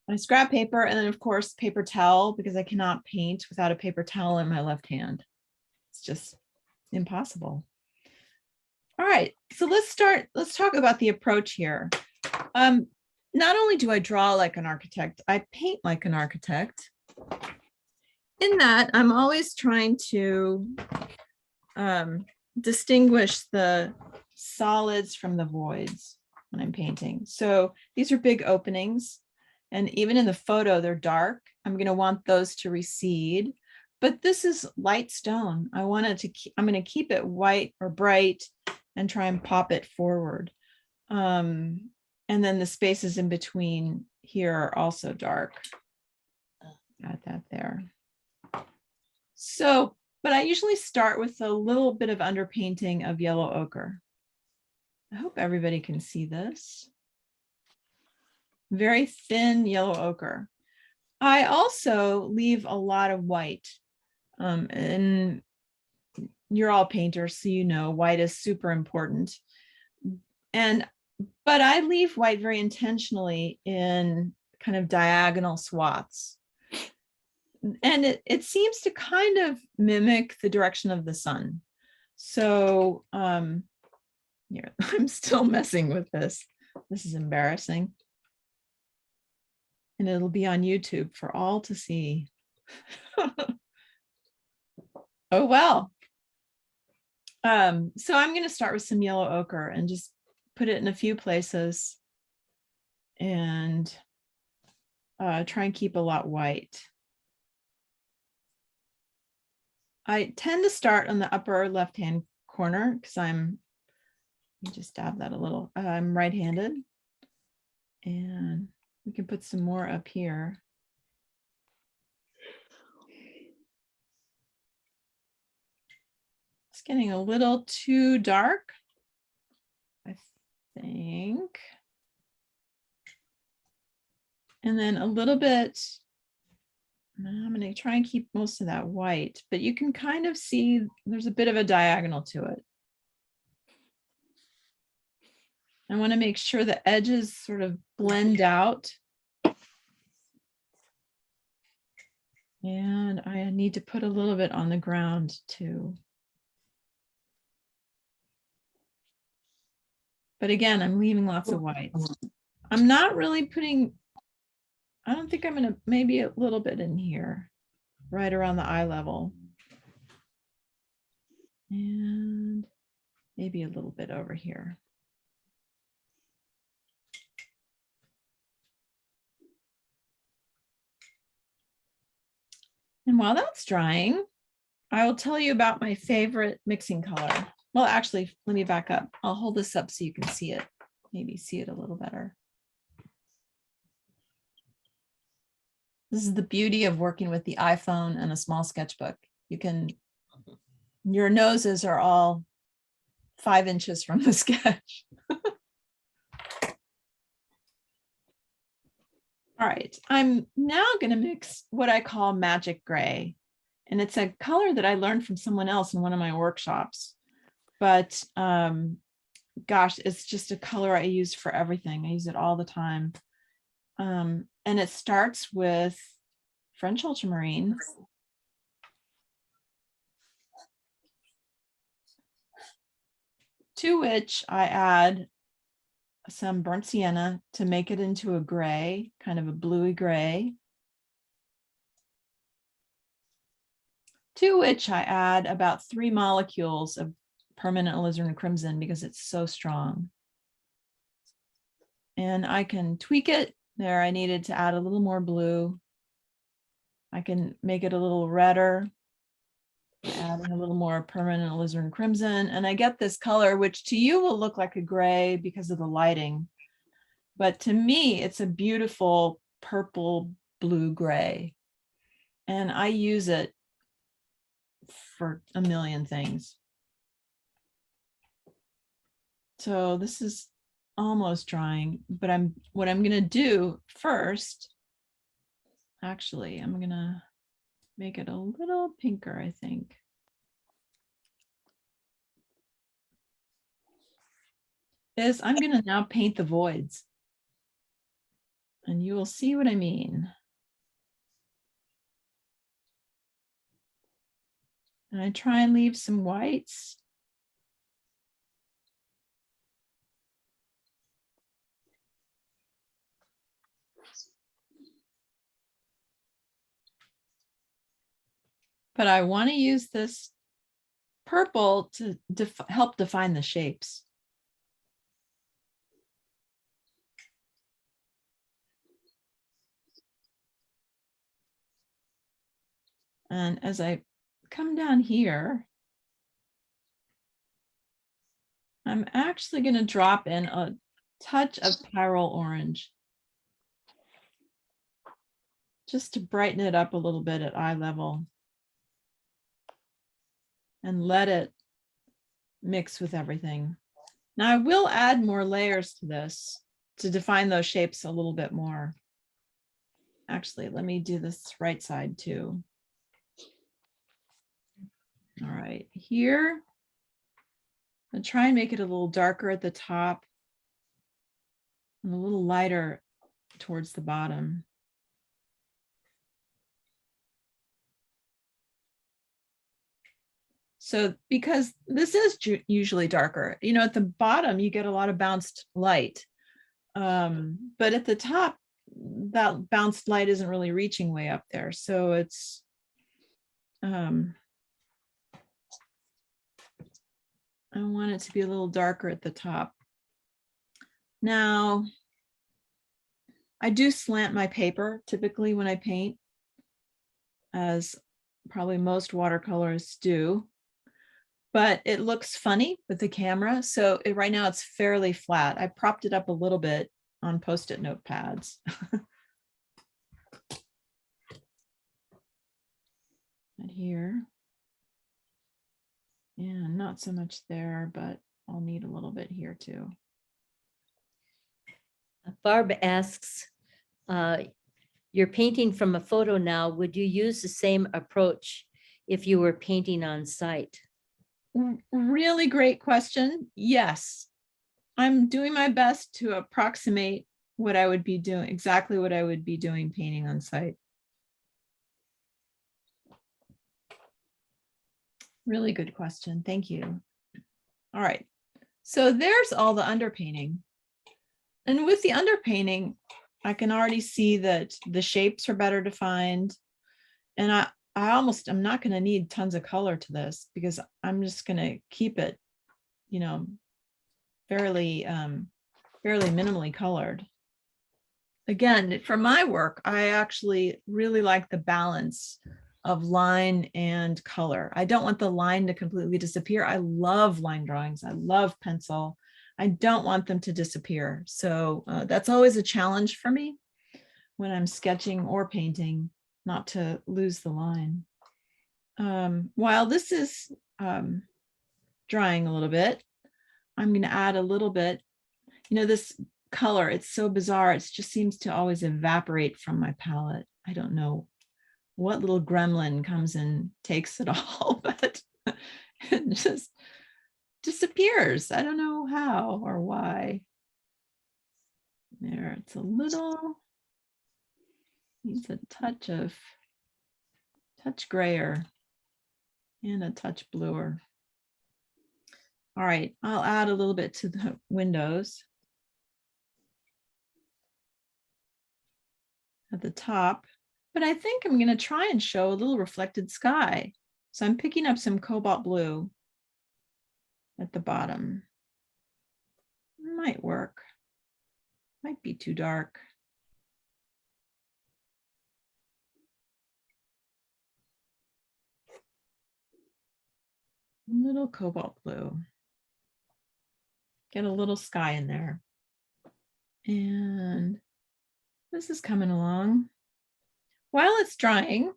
My scrap paper, and then of course paper towel, because I cannot paint without a paper towel in my left hand. It's just impossible. All right, so let's talk about the approach here. Not only do I draw like an architect, I paint like an architect. In that, I'm always trying to distinguish the solids from the voids when I'm painting. So these are big openings. And even in the photo, they're dark. I'm going to want those to recede, but this is light stone. I'm going to keep it white or bright and try and pop it forward. And then the spaces in between here are also dark. Add that there. So, but I usually start with a little bit of underpainting of yellow ochre. I hope everybody can see this. Very thin yellow ochre. I also leave a lot of white. And you're all painters, so you know white is super important. But I leave white very intentionally in kind of diagonal swaths. And it seems to kind of mimic the direction of the sun. So here, I'm still messing with this. This is embarrassing. And it'll be on YouTube for all to see. Oh, well. So I'm going to start with some yellow ochre and just put it in a few places and try and keep a lot white. I tend to start on the upper left-hand corner because let me just dab that a little. I'm right-handed, and we can put some more up here. It's getting a little too dark, I think. And then a little bit, I'm going to try and keep most of that white, but you can kind of see there's a bit of a diagonal to it. I want to make sure the edges sort of blend out. And I need to put a little bit on the ground too. But again, I'm leaving lots of whites. I'm not really putting, I don't think I'm going to, maybe a little bit in here, right around the eye level. And maybe a little bit over here. And while that's drying, I will tell you about my favorite mixing color. Well, actually, let me back up. I'll hold this up so you can see it, maybe see it a little better. This is the beauty of working with the iPhone and a small sketchbook. Your noses are all 5 inches from the sketch. All right, I'm now going to mix what I call magic gray. And it's a color that I learned from someone else in one of my workshops. But gosh, it's just a color I use for everything. I use it all the time. And it starts with French ultramarine. To which I add some burnt sienna to make it into a gray, kind of a bluey gray. To which I add about 3 molecules of permanent alizarin crimson because it's so strong. And I can tweak it there. I needed to add a little more blue. I can make it a little redder, adding a little more permanent alizarin crimson. And I get this color, which to you will look like a gray because of the lighting. But to me, it's a beautiful purple blue gray. And I use it for a million things. So this is almost drying, but what I'm gonna do first, actually, I'm gonna make it a little pinker, I think. Is I'm gonna now paint the voids. And you will see what I mean. And I try and leave some whites. But I want to use this purple to help define the shapes. And as I come down here, I'm actually going to drop in a touch of pyrrole orange just to brighten it up a little bit at eye level and let it mix with everything. Now I will add more layers to this to define those shapes a little bit more. Actually, let me do this right side too. All right, here, I'll try and make it a little darker at the top and a little lighter towards the bottom. So because this is usually darker, you know, at the bottom, you get a lot of bounced light. But at the top, that bounced light isn't really reaching way up there. So it's, I want it to be a little darker at the top. Now, I do slant my paper typically when I paint, as probably most watercolorists do, but it looks funny with the camera. So right now it's fairly flat. I propped it up a little bit on Post-it notepads. And here. Yeah, not so much there, but I'll need a little bit here too. Barb asks, you're painting from a photo now. Would you use the same approach if you were painting on site? Really great question. Yes, I'm doing my best to approximate what I would be doing, exactly what I would be doing painting on site. Really good question. Thank you. All right. So there's all the underpainting. And with the underpainting, I can already see that the shapes are better defined. And I'm not going to need tons of color to this because I'm just going to keep it, you know, fairly minimally colored. Again, for my work, I actually really like the balance of line and color. I don't want the line to completely disappear. I love line drawings. I love pencil. I don't want them to disappear. So that's always a challenge for me when I'm sketching or painting, not to lose the line. While this is drying a little bit, I'm going to add a little bit, you know, this color, it's so bizarre. It just seems to always evaporate from my palette. I don't know what little gremlin comes and takes it all, but it just disappears. I don't know how or why. There, it's a little, needs a touch grayer and a touch bluer. All right, I'll add a little bit to the windows at the top, but I think I'm going to try and show a little reflected sky. So I'm picking up some cobalt blue at the bottom. Might work. Might be too dark. A little cobalt blue. Get a little sky in there. And this is coming along. While it's drying,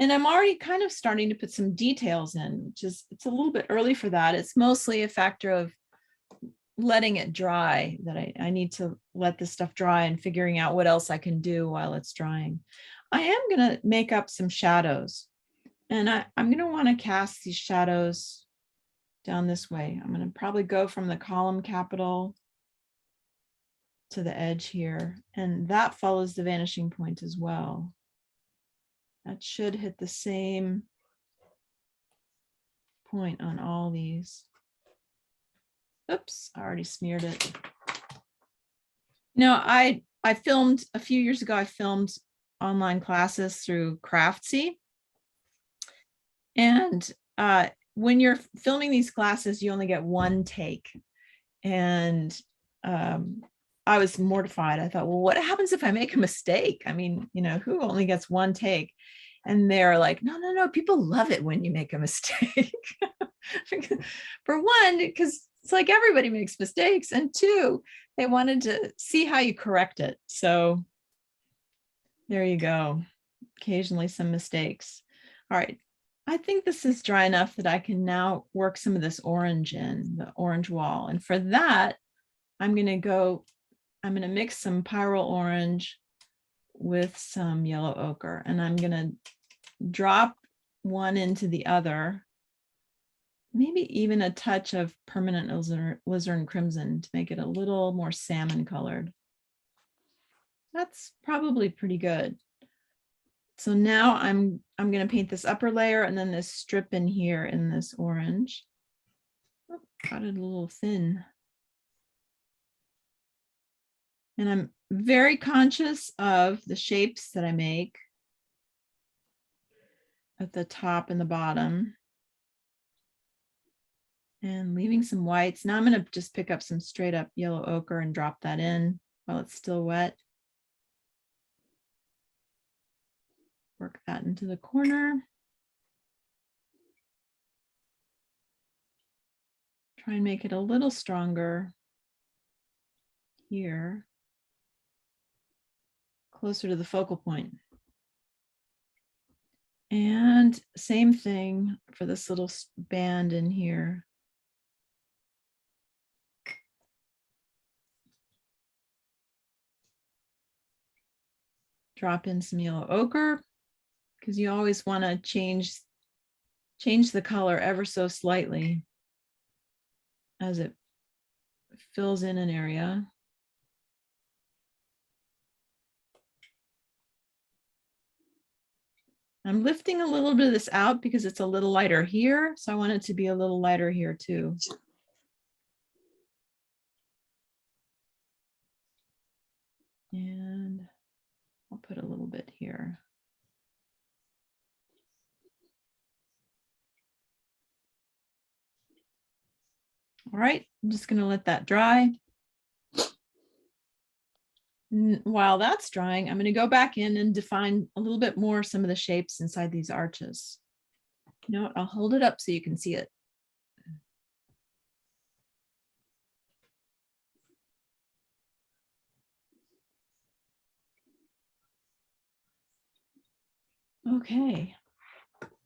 And I'm already kind of starting to put some details in, which is, it's a little bit early for that. It's mostly a factor of letting it dry, that I need to let this stuff dry and figuring out what else I can do while it's drying. I am going to make up some shadows, and I'm going to want to cast these shadows down this way. I'm going to probably go from the column capital to the edge here, and that follows the vanishing point as well. That should hit the same point on all these. Oops, I already smeared it. I filmed a few years ago, I filmed online classes through Craftsy. And when you're filming these classes, you only get one take. And I was mortified. I thought, well, what happens if I make a mistake? I mean, who only gets one take? And they're like, no, people love it when you make a mistake. For one, because it's like everybody makes mistakes. And two, they wanted to see how you correct it. So there you go. Occasionally some mistakes. All right. I think this is dry enough that I can now work some of this orange in, the orange wall. And for that, I'm going to mix some pyrrole orange with some yellow ochre, and I'm going to drop one into the other, maybe even a touch of permanent alizarin crimson to make it a little more salmon colored. That's probably pretty good. So now I'm going to paint this upper layer and then this strip in here in this orange. Oh, got it a little thin. And I'm very conscious of the shapes that I make at the top and the bottom. And leaving some whites. Now I'm going to just pick up some straight up yellow ochre and drop that in while it's still wet. Work that into the corner. Try and make it a little stronger here, closer to the focal point. And same thing for this little band in here. Drop in some yellow ochre, because you always want to change the color ever so slightly as it fills in an area. I'm lifting a little bit of this out because it's a little lighter here, so I want it to be a little lighter here too. And I'll put a little bit here. All right, I'm just going to let that dry. While that's drying, I'm going to go back in and define a little bit more some of the shapes inside these arches. You know what? I'll hold it up so you can see it. Okay,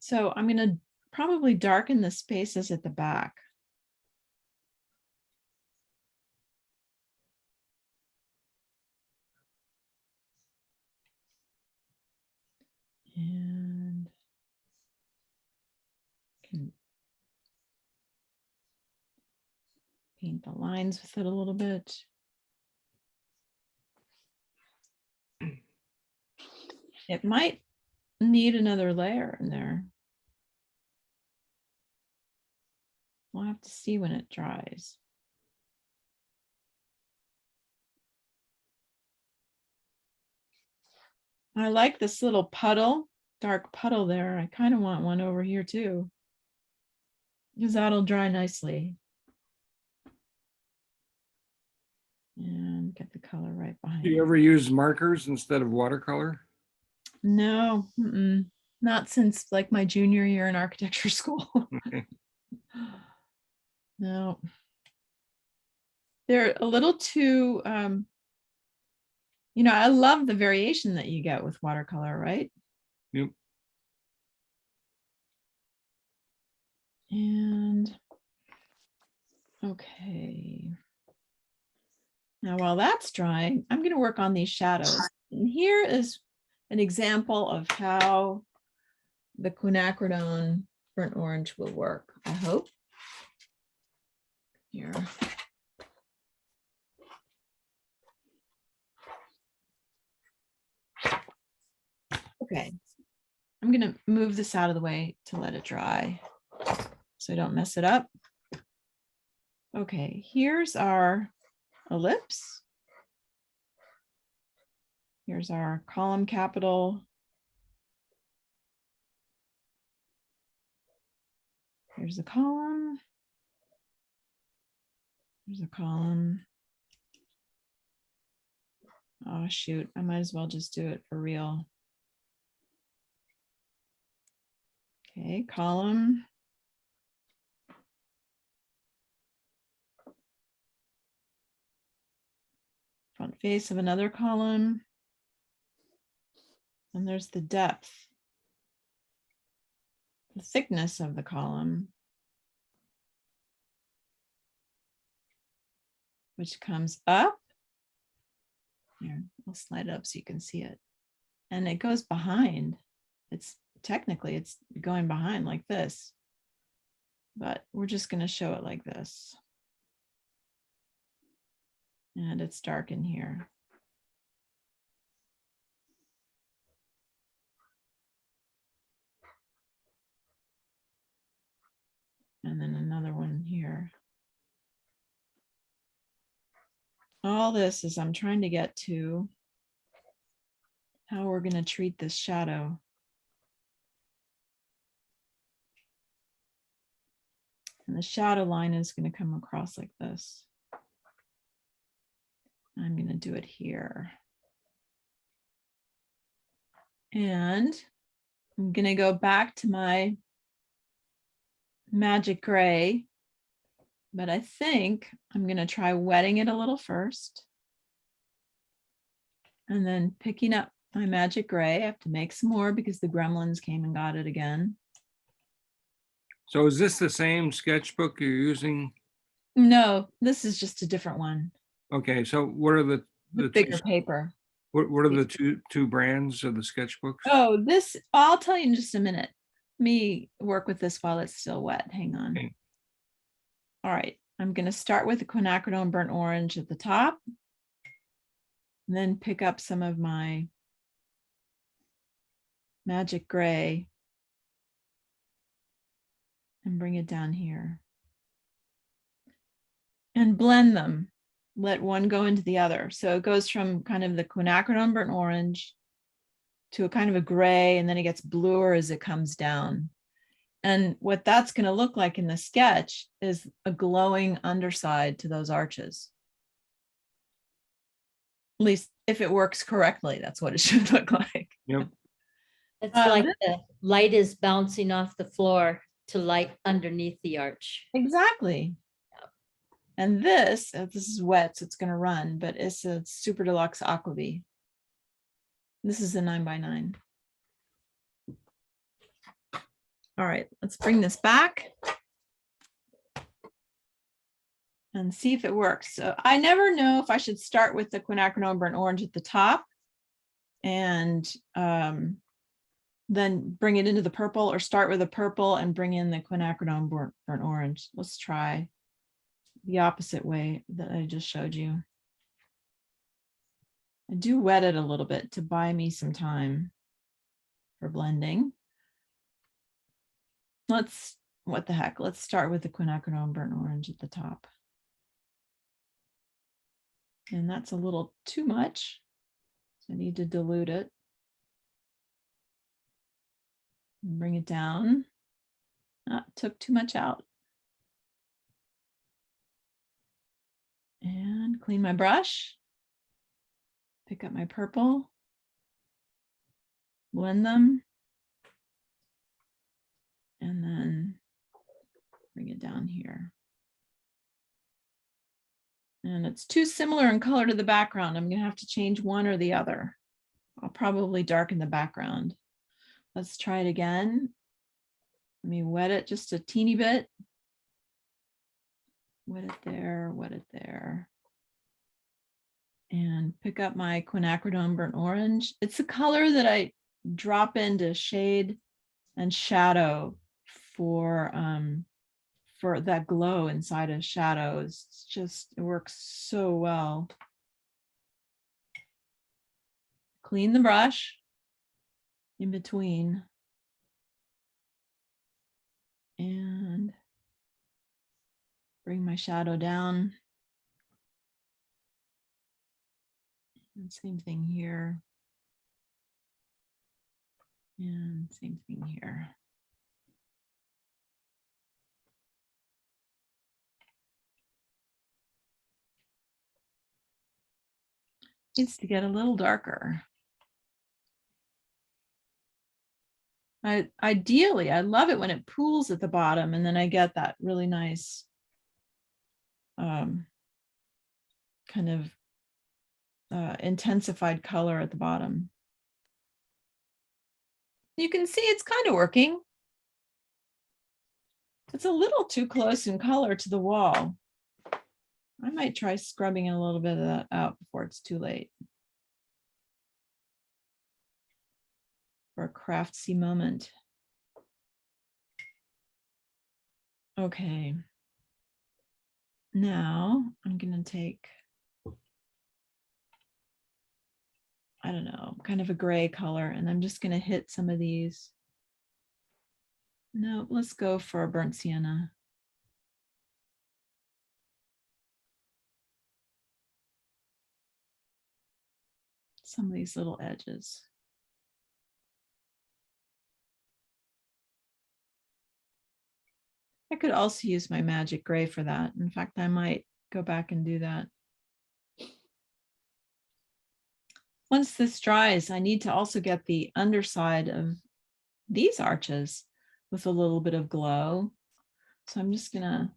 so I'm going to probably darken the spaces at the back. And can paint the lines with it a little bit. It might need another layer in there. We'll have to see when it dries. I like this little puddle, dark puddle there. I kind of want one over here too, because that'll dry nicely. And get the color right behind Do you it. ever use markers instead of watercolor? No, not since like my junior year in architecture school. Okay. No. They're a little too, I love the variation that you get with watercolor, right? Yep. And okay. Now, while that's drying, I'm going to work on these shadows. And here is an example of how the quinacridone burnt orange will work, I hope. Here. Okay, I'm going to move this out of the way to let it dry so I don't mess it up. Okay, here's our ellipse. Here's our column capital. Here's the column. Here's a column. Oh, shoot, I might as well just do it for real. Okay, column. Front face of another column. And there's the depth, the thickness of the column, which comes up. Here, I'll slide it up so you can see it. And it goes behind. It's technically, it's going behind like this, but we're just going to show it like this. And it's dark in here. And then another one here. All this is I'm trying to get to how we're going to treat this shadow. And the shadow line is going to come across like this. I'm going to do it here. And I'm going to go back to my magic gray, but I think I'm going to try wetting it a little first. And then picking up my magic gray. I have to make some more because the gremlins came and got it again. So is this the same sketchbook you're using? No, this is just a different one. Okay, so what are the With two, bigger paper. what are the two brands of the sketchbooks? Oh, this, I'll tell you in just a minute. Let me work with this while it's still wet. Hang on. Okay. All right, I'm going to start with the quinacridone burnt orange at the top. And then pick up some of my magic gray and bring it down here. And blend them. Let one go into the other. So it goes from kind of the quinacridone burnt orange to a kind of a gray, and then it gets bluer as it comes down. And what that's going to look like in the sketch is a glowing underside to those arches. At least if it works correctly, that's what it should look like. Yep. It's like the light is bouncing off the floor to light underneath the arch. Exactly. And this is wet, so it's going to run, but it's a super deluxe Aquabee. This is a 9x9. All right, let's bring this back and see if it works. So I never know if I should start with the quinacridone burnt orange at the top and then bring it into the purple, or start with the purple and bring in the quinacridone burnt orange. Let's try the opposite way that I just showed you. I do wet it a little bit to buy me some time for blending. What the heck, let's start with the quinacridone burnt orange at the top. And that's a little too much, so I need to dilute it. And bring it down. Took too much out. And clean my brush. Pick up my purple. Blend them. And then bring it down here. And it's too similar in color to the background. I'm going to have to change one or the other. I'll probably darken the background. Let's try it again. Let me wet it just a teeny bit. Wet it there, wet it there. And pick up my Quinacridone burnt orange. It's a color that I drop into shade and shadow for that glow inside of shadows. It's just, it works so well. Clean the brush in between. And bring my shadow down. And same thing here. And same thing here. Needs to get a little darker. Ideally, I love it when it pools at the bottom and then I get that really nice kind of intensified color at the bottom. You can see it's kind of working. It's a little too close in color to the wall. I might try scrubbing a little bit of that out before it's too late. For a craftsy moment. Okay. Now I'm going to take, I don't know, kind of a gray color, and I'm just going to hit some of these. No, let's go for a burnt sienna. Some of these little edges. I could also use my magic gray for that. In fact, I might go back and do that. Once this dries, I need to also get the underside of these arches with a little bit of glow. So I'm just gonna,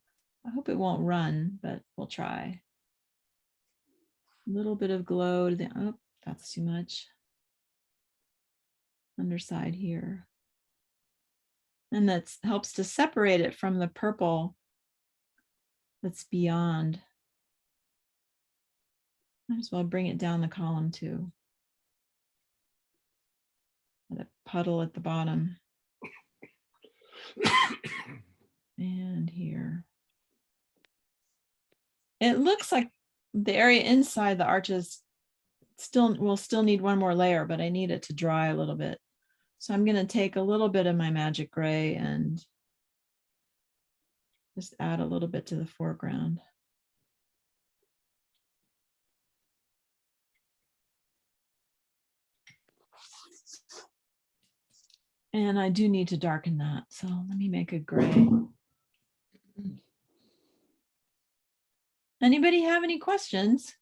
I hope it won't run, but we'll try. A little bit of glow to the, oh, that's too much. Underside here. And that helps to separate it from the purple that's beyond. Might as well bring it down the column too. That puddle at the bottom. And here. It looks like the area inside the arches will still need one more layer, but I need it to dry a little bit. So I'm going to take a little bit of my magic gray and just add a little bit to the foreground. And I do need to darken that. So let me make a gray. Anybody have any questions?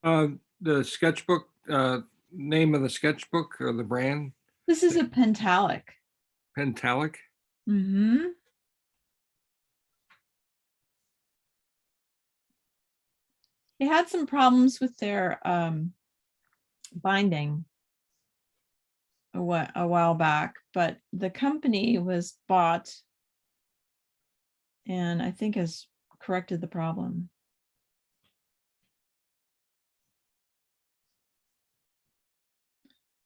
The sketchbook, name of the sketchbook or the brand, This is a Pentalic. Pentalic. Mm-hmm. They had some problems with their binding a while back, but the company was bought and I think has corrected the problem.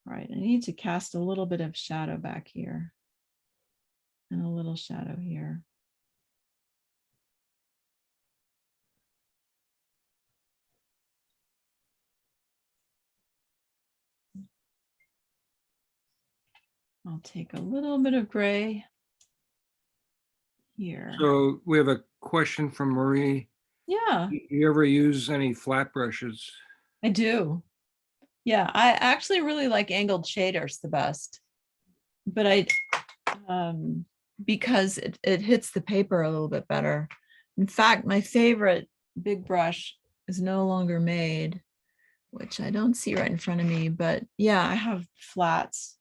All right, I need to cast a little bit of shadow back here and a little shadow here. I'll take a little bit of gray here. So we have a question from Marie. Yeah, You ever use any flat brushes? I do. Yeah, I actually really like angled shaders the best, but because it hits the paper a little bit better. In fact, my favorite big brush is no longer made, which I don't see right in front of me, but yeah, I have flats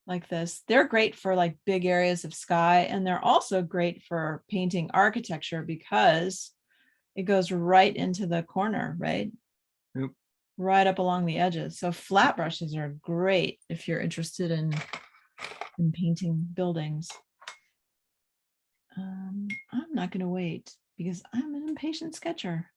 like this. They're great for like big areas of sky, and they're also great for painting architecture because it goes right into the corner, right? Yep. right up along the edges. So flat brushes are great if you're interested in painting buildings. I'm not going to wait because I'm an impatient sketcher.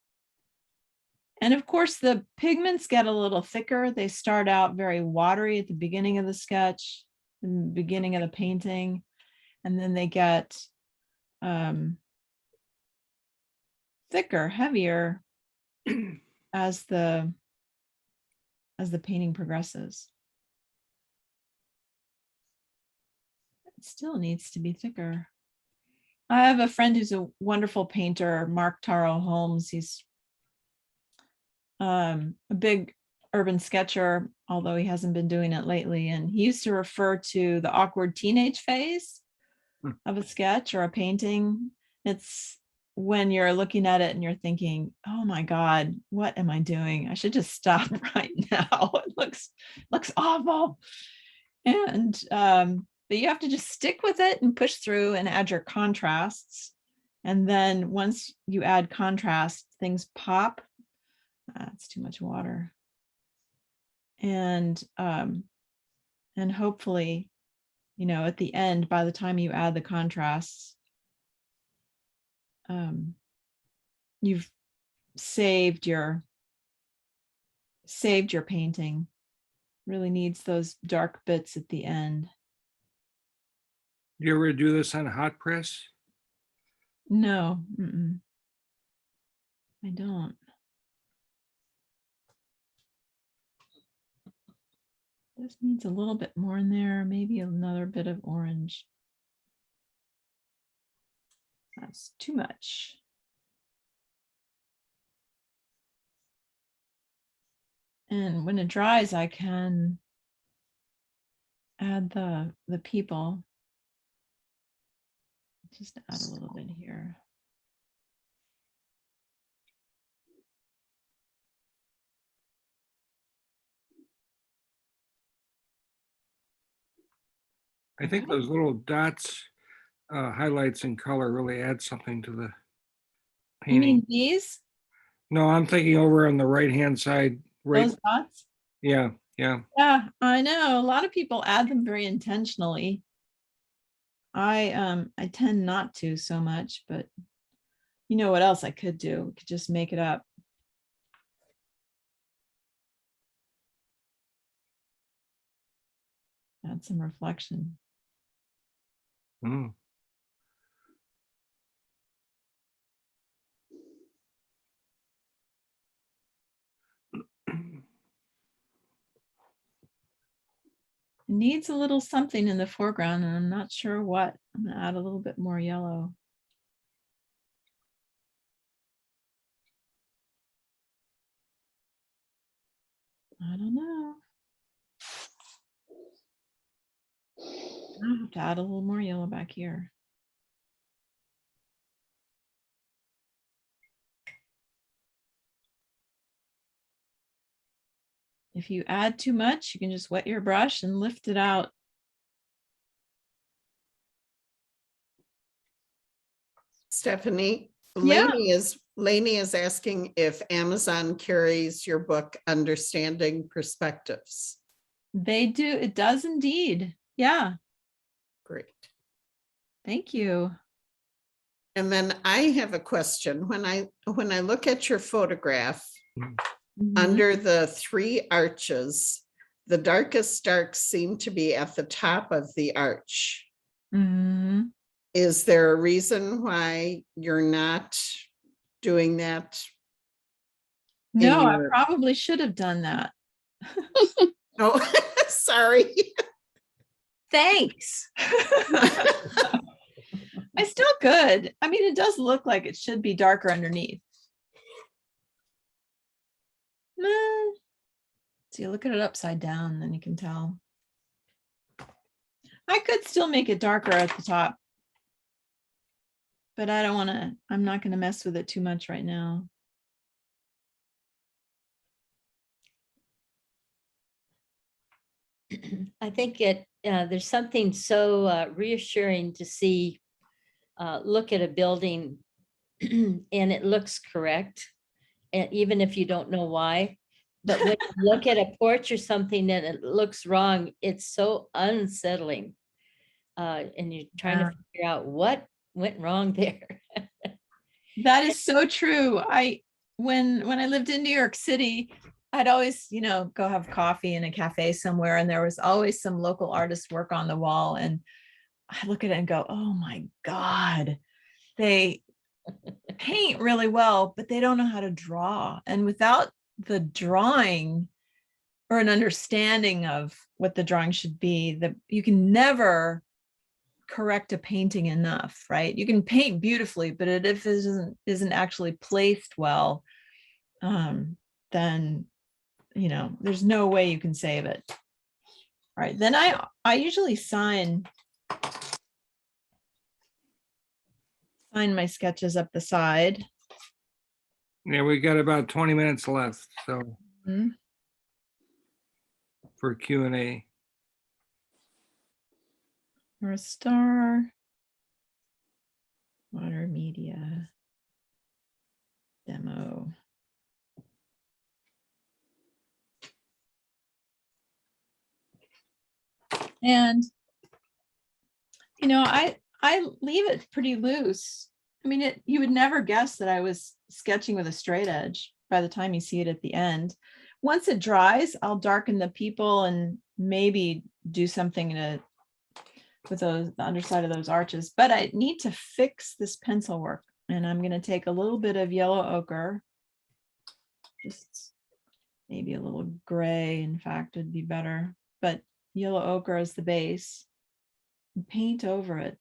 And of course, the pigments get a little thicker. They start out very watery at the beginning of the sketch, the beginning of the painting, and then they get thicker, heavier as the painting progresses. It still needs to be thicker. I have a friend who's a wonderful painter, Mark Taro Holmes. He's a big urban sketcher, although he hasn't been doing it lately. And he used to refer to the awkward teenage phase of a sketch or a painting. It's when you're looking at it and you're thinking, oh my God, what am I doing? I should just stop right now. It looks awful. And but you have to just stick with it and push through and add your contrasts. And then once you add contrast, things pop. It's too much water. And hopefully, you know, at the end, by the time you add the contrasts, you've saved your painting. Really needs those dark bits at the end. Do you ever do this on hot press? No, I don't. This needs a little bit more in there, maybe another bit of orange. That's too much. And when it dries, I can add the people. Just add a little bit here. I think those little dots, highlights in color really add something to the You painting. mean these? No, I'm thinking over on the right-hand side, right? Those dots? Yeah, yeah. Yeah, I know. A lot of people add them very intentionally. I tend not to so much, but you know what else I could do? I could just make it up. Add some reflection. Mm. It needs a little something in the foreground, and I'm not sure what. I'm gonna add a little bit more yellow. I don't know. I have to add a little more yellow back here. If you add too much, you can just wet your brush and lift it out. Stephanie, Yeah. Lainey is asking if Amazon carries your book, Understanding Perspectives. They do. It does indeed. Yeah. Great. Thank you. And then I have a question. When I look at your photograph, Mhm. under the three arches, the darkest darks seem to be at the top of the arch. Mhm. Is there a reason why you're not doing that? No, I your- probably should have done that. Oh, sorry. Thanks. I still could. I mean, it does look like it should be darker underneath. Meh. So you look at it upside down, then you can tell. I could still make it darker at the top, but I don't want to, I'm not going to mess with it too much right now. I think there's something so reassuring to see, look at a building and it looks correct. And even if you don't know why, But when you look at a porch or something and it looks wrong, it's so unsettling. And you're trying Yeah. to figure out what went wrong there. That is so true. When I lived in New York City, I'd always, go have coffee in a cafe somewhere, and there was always some local artist work on the wall. And I look at it and go, oh my God, they paint really well, but they don't know how to draw. And without the drawing or an understanding of what the drawing should be, that you can never correct a painting enough, right? You can paint beautifully, but if it isn't actually placed well, then there's no way you can save it. All right, then I usually sign my sketches up the side. Yeah, we got about 20 minutes left, so Mhm. for Q&A. Or a star, water media, demo. And, I leave it pretty loose. I mean, you would never guess that I was sketching with a straight edge by the time you see it at the end. Once it dries, I'll darken the people and maybe do something with the underside of those arches, but I need to fix this pencil work. And I'm going to take a little bit of yellow ochre, just maybe a little gray, in fact, would be better, but yellow ochre as the base, and paint over it.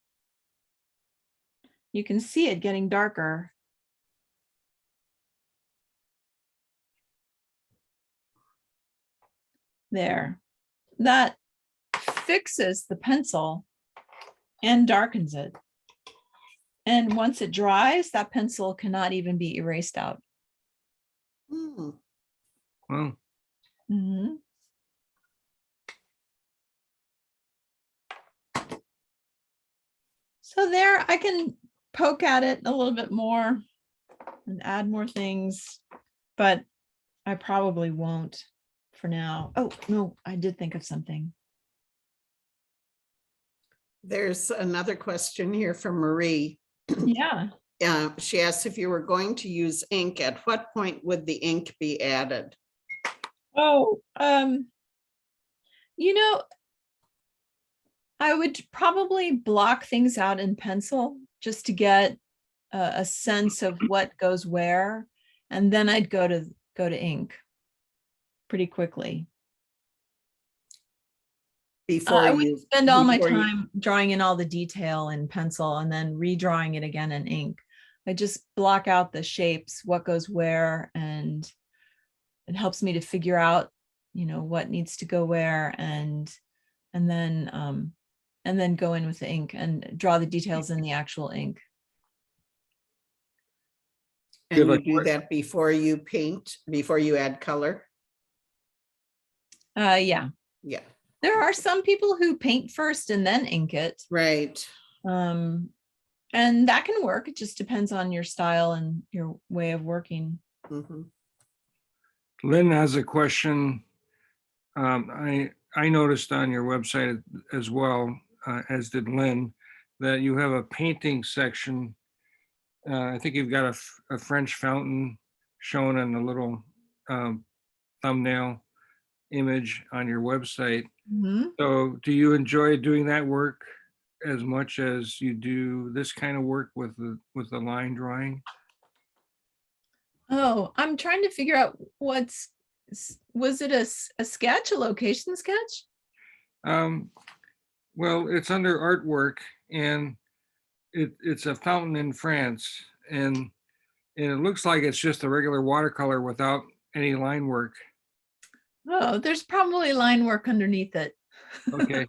You can see it getting darker. There. That fixes the pencil and darkens it. And once it dries, that pencil cannot even be erased out. Hmm. Well, Mhm. So there, I can poke at it a little bit more and add more things, but I probably won't for now. Oh, no, I did think of something. There's another question here from Marie. Yeah. She asks if you were going to use ink, at what point would the ink be added? Oh, I would probably block things out in pencil just to get a sense of what goes where, and then I'd go to ink pretty quickly. Before I would you spend all my before you- time drawing in all the detail in pencil and then redrawing it again in ink. I just block out the shapes, what goes where, and it helps me to figure out, what needs to go where, and then go in with the ink and draw the details in the actual ink. And Give a you do that before you paint, before you add color? Yeah. Yeah, There are some people who paint first and then ink it. right. And that can work. It just depends on your style and your way of working. Mhm. Lynn has a question. I noticed on your website as well, as did Lynn, that you have a painting section. I think you've got a French fountain shown in the little thumbnail image on your website. Mhm. So do you enjoy doing that work as much as you do this kind of work with the line drawing? Oh, I'm trying to figure out was it a sketch, a location sketch? Well, it's under artwork, and it's a fountain in France, and it looks like it's just a regular watercolor without any line work. Oh, there's probably line work underneath it. Okay,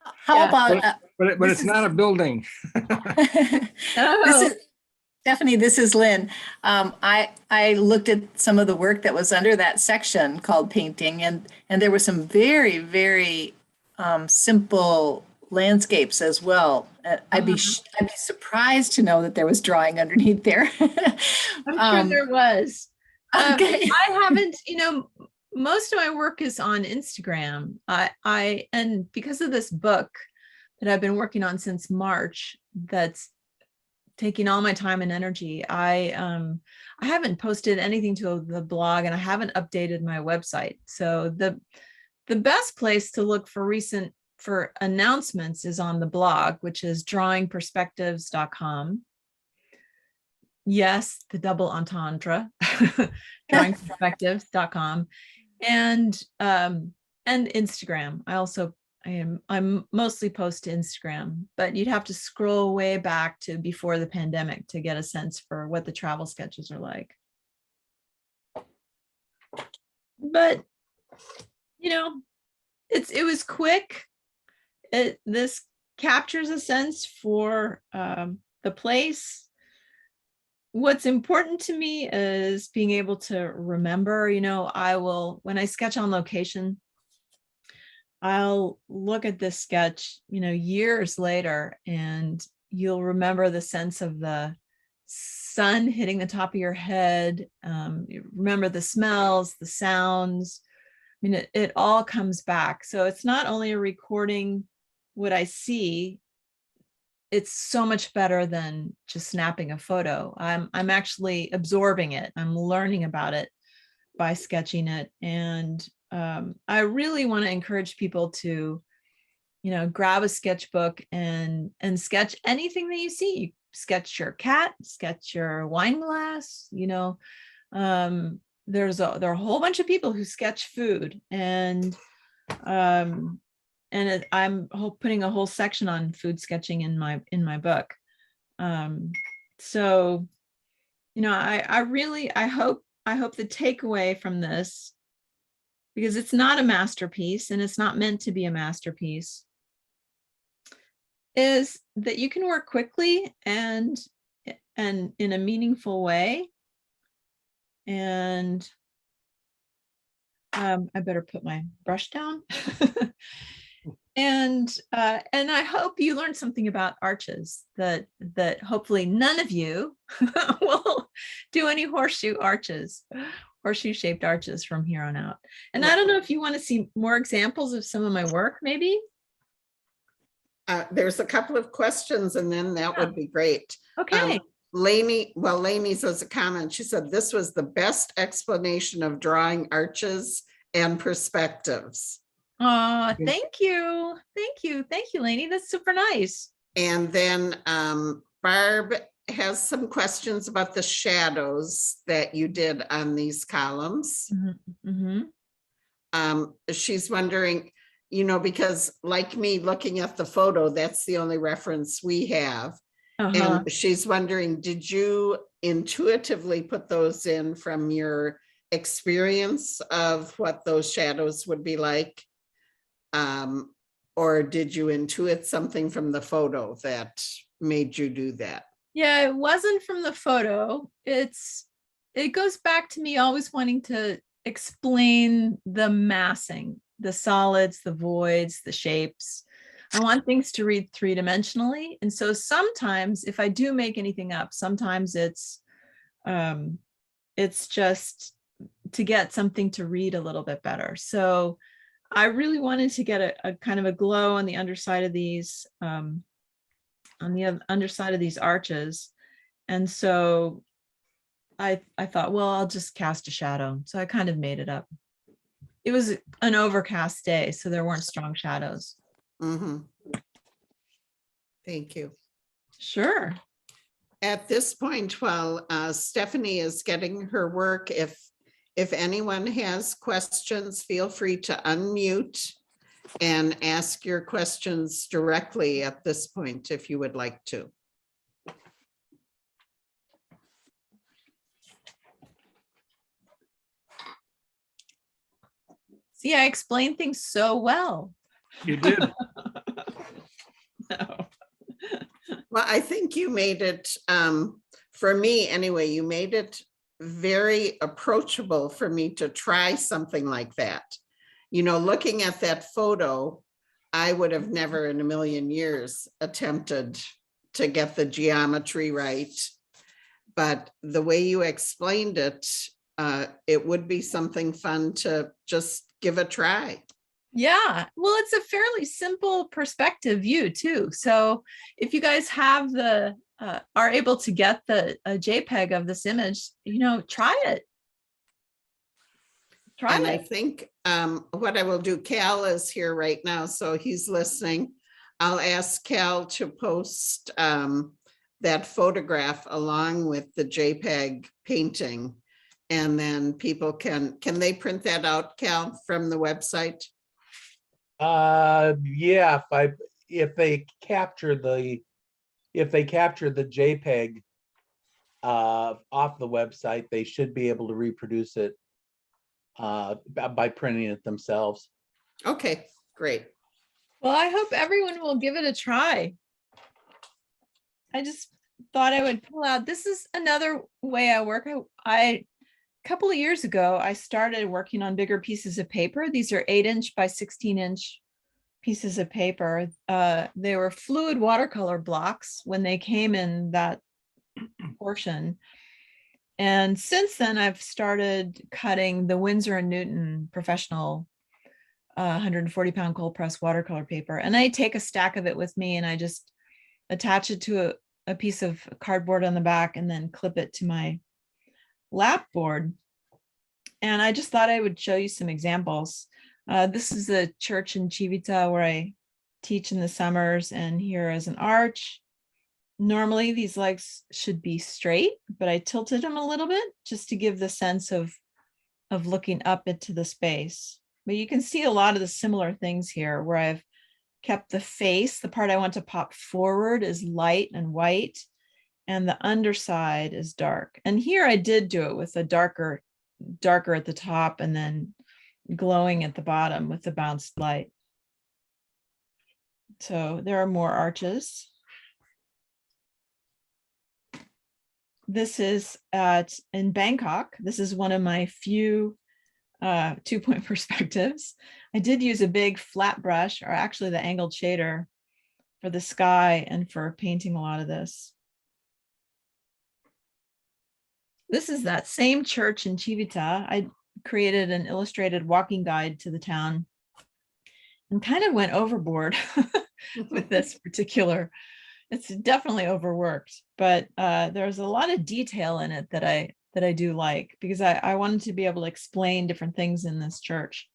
How Yeah. about, but This it's is- not a building. this Oh, is, Stephanie, this is Lynn. I looked at some of the work that was under that section called painting, and there were some very, very simple landscapes as well. I'd be surprised to know that there was drawing underneath there. I'm sure there was. Okay. I haven't, most of my work is on Instagram. And because of this book that I've been working on since March, that's taking all my time and energy, I haven't posted anything to the blog, and I haven't updated my website. So the best place to look for announcements is on the blog, which is drawingperspectives.com. Yes, the double entendre, drawingperspectives.com, and Instagram. I'm mostly post to Instagram, but you'd have to scroll way back to before the pandemic to get a sense for what the travel sketches are like. But it was quick. This captures a sense for the place. What's important to me is being able to remember. When I sketch on location, I'll look at this sketch, years later, and you'll remember the sense of the sun hitting the top of your head. You remember the smells, the sounds. I mean, it all comes back. So it's not only a recording what I see, it's so much better than just snapping a photo. I'm actually absorbing it. I'm learning about it by sketching it. And I really want to encourage people to, grab a sketchbook and sketch anything that you see. You sketch your cat, sketch your wine glass, there are a whole bunch of people who sketch food, and I'm putting a whole section on food sketching in my book. So, I hope the takeaway from this, because it's not a masterpiece and it's not meant to be a masterpiece, is that you can work quickly and in a meaningful way. And I better put my brush down. And I hope you learned something about arches, that hopefully none of you will do any horseshoe shaped arches from here on out. And I don't know if you want to see more examples of some of my work, maybe. There's a couple of questions, and then that would be great. Okay. Lainey says a comment. She said, this was the best explanation of drawing arches and perspectives. Thank you. Thank you, Lainey. That's super nice. And then Barb has some questions about the shadows that you did on these columns. Mm-hmm. She's wondering, because like me looking at the photo, that's the only reference we have. Uh-huh. And she's wondering, did you intuitively put those in from your experience of what those shadows would be like? Or did you intuit something from the photo that made you do that? Yeah, it wasn't from the photo. It goes back to me always wanting to explain the massing, the solids, the voids, the shapes. I want things to read three-dimensionally. And so sometimes if I do make anything up, sometimes it's just to get something to read a little bit better. So I really wanted to get a kind of a glow on the underside of these, arches. And so I thought, well, I'll just cast a shadow. So I kind of made it up. It was an overcast day, so there weren't strong shadows. Mm-hmm. Thank you. Sure. At this point, while Stephanie is getting her work, if anyone has questions, feel free to unmute and ask your questions directly at this point if you would like to. See, I explained things so well. You did. No. Well, I think you made it, for me anyway, you made it very approachable for me to try something like that. Looking at that photo, I would have never in a million years attempted to get the geometry right. But the way you explained it, it would be something fun to just give a try. Yeah, well, it's a fairly simple perspective view too. So if you guys have are able to get a JPEG of this image, try it. Try And I it. think what I will do, Cal is here right now, so he's listening. I'll ask Cal to post that photograph along with the JPEG painting. And then people can they print that out, Cal, from the website? Yeah, if they capture the JPEG off the website, they should be able to reproduce it by printing it themselves. Okay, great. Well, I hope everyone will give it a try. I just thought I would pull out. This is another way I work. A couple of years ago, I started working on bigger pieces of paper. These are 8-inch by 16-inch pieces of paper. They were fluid watercolor blocks when they came in that portion. And since then, I've started cutting the Winsor & Newton professional 140-pound cold press watercolor paper. And I take a stack of it with me and I just attach it to a piece of cardboard on the back and then clip it to my lap board. And I just thought I would show you some examples. This is a church in Civita where I teach in the summers, and here is an arch. Normally these legs should be straight, but I tilted them a little bit just to give the sense of looking up into the space. But you can see a lot of the similar things here where I've kept the face, the part I want to pop forward is light and white, and the underside is dark. And here I did do it with a darker at the top and then glowing at the bottom with the bounced light. So there are more arches. This is in Bangkok. This is one of my few 2-point perspectives. I did use a big flat brush, or actually the angled shader, for the sky and for painting a lot of this. This is that same church in Civita. I created an illustrated walking guide to the town and kind of went overboard with this particular. It's definitely overworked, but there's a lot of detail in it that I do like, because I wanted to be able to explain different things in this church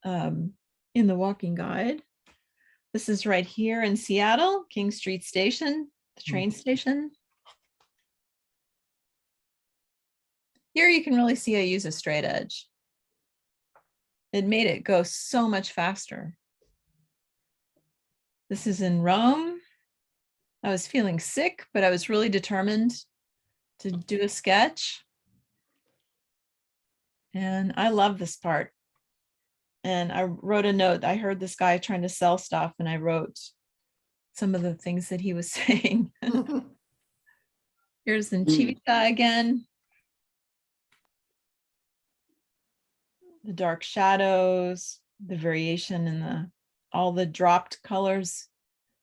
in the walking guide. This is right here in Seattle, King Street Station, the train station. Here you can really see I use a straight edge. It made it go so much faster. This is in Rome. I was feeling sick, but I was really determined to do a sketch. And I love this part. And I wrote a note. I heard this guy trying to sell stuff, and I wrote some of the things that he was saying. Here's in Civita again. The dark shadows, the variation in all the dropped colors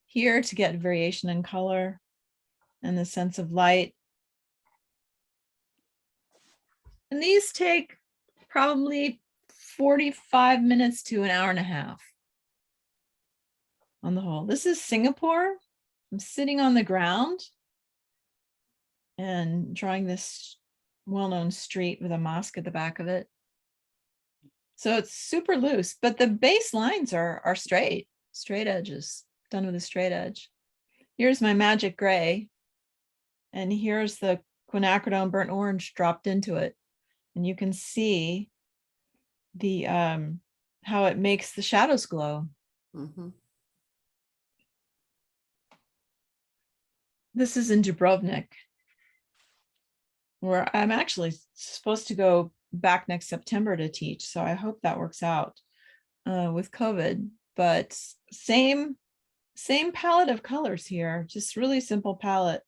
here to get variation in color and the sense of light. And these take probably 45 minutes to an hour and a half on the whole. This is Singapore. I'm sitting on the ground and drawing this well-known street with a mosque at the back of it. So it's super loose, but the base lines are straight edges, done with a straight edge. Here's my magic gray, and here's the quinacridone burnt orange dropped into it. And you can see the how it makes the shadows glow. Mm-hmm. This is in Dubrovnik, where I'm actually supposed to go back next September to teach. So I hope that works out with COVID, but same palette of colors here, just really simple palette.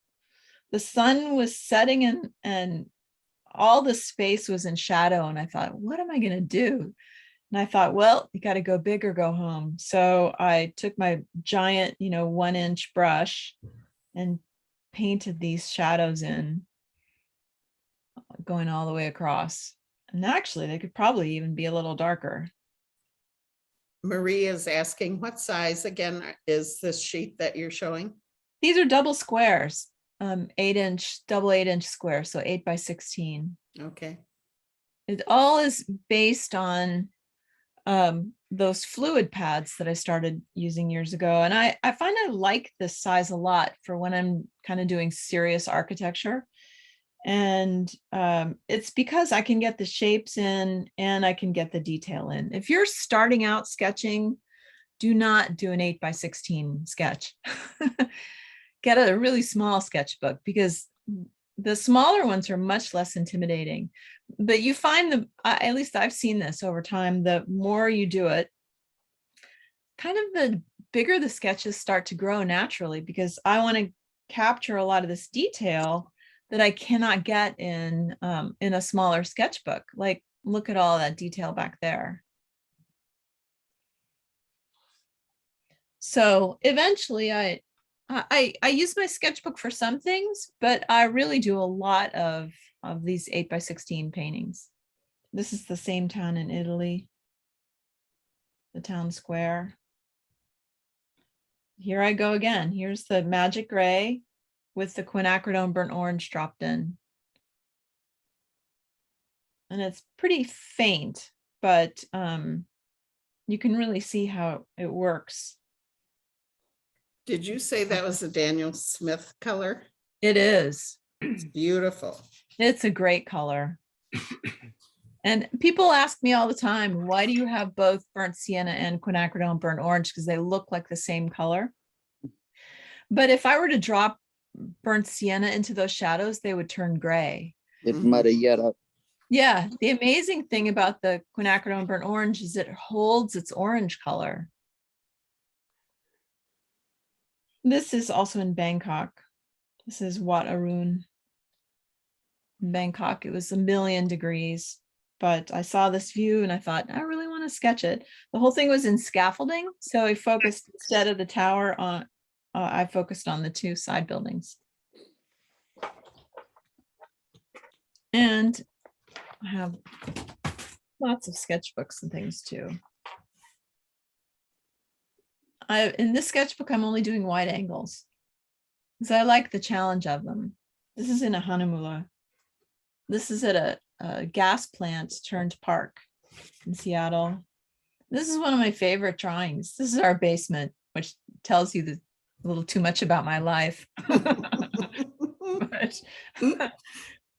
The sun was setting and all the space was in shadow. And I thought, what am I going to do? And I thought, well, you got to go big or go home. So I took my giant, 1-inch brush and painted these shadows in. going all the way across. And actually, they could probably even be a little darker. Marie is asking, what size again is this sheet that you're showing? These are double squares, 8-inch, double 8-inch square, so 8 by 16. Okay. It all is based on those fluid pads that I started using years ago. And I find I like this size a lot for when I'm kind of doing serious architecture. And it's because I can get the shapes in and I can get the detail in. If you're starting out sketching, do not do an 8 by 16 sketch. Get a really small sketchbook because the smaller ones are much less intimidating. But you find at least I've seen this over time, the more you do it, kind of the bigger the sketches start to grow naturally, because I want to capture a lot of this detail that I cannot get in a smaller sketchbook. Like, look at all that detail back there. So eventually I use my sketchbook for some things, but I really do a lot of these 8 by 16 paintings. This is the same town in Italy, the town square. Here I go again. Here's the magic gray with the quinacridone burnt orange dropped in. And it's pretty faint, but you can really see how it works. Did you say that was a Daniel Smith color? It is. It's beautiful. It's a great color. And people ask me all the time, why do you have both burnt sienna and quinacridone burnt orange? Because they look like the same color. But if I were to drop burnt sienna into those shadows, they would turn gray. It's Marietta. Yeah, the amazing thing about the quinacridone burnt orange is it holds its orange color. This is also in Bangkok. This is Wat Arun. In Bangkok, it was 1,000,000 degrees, but I saw this view and I thought, I really want to sketch it. The whole thing was in scaffolding, so I focused instead of the tower on, I focused on the 2 side buildings. And I have lots of sketchbooks and things too. In this sketchbook, I'm only doing wide angles because I like the challenge of them. This is in a Hanamula. This is at a gas plant turned park in Seattle. This is one of my favorite drawings. This is our basement, which tells you a little too much about my life. But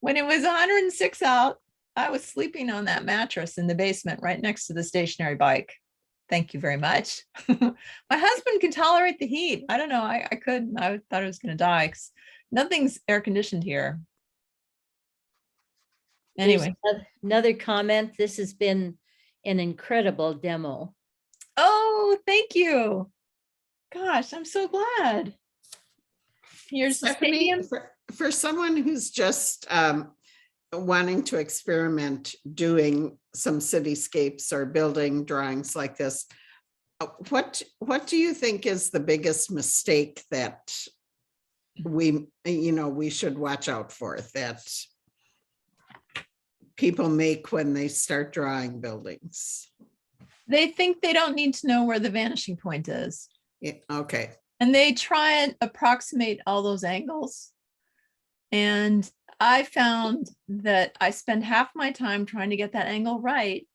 when it was 106 out, I was sleeping on that mattress in the basement right next to the stationary bike. Thank you very much. My husband can tolerate the heat. I don't know. I couldn't. I thought I was going to die because nothing's air conditioned here. Anyway. There's another comment. This has been an incredible demo. Oh, thank you. Gosh, I'm so glad. Here's the Stephanie, stadium. for someone who's just wanting to experiment doing some cityscapes or building drawings like this, what do you think is the biggest mistake that we should watch out for, that people make when they start drawing buildings? They think they don't need to know where the vanishing point is. Yeah, okay. And they try and approximate all those angles. And I found that I spend half my time trying to get that angle right,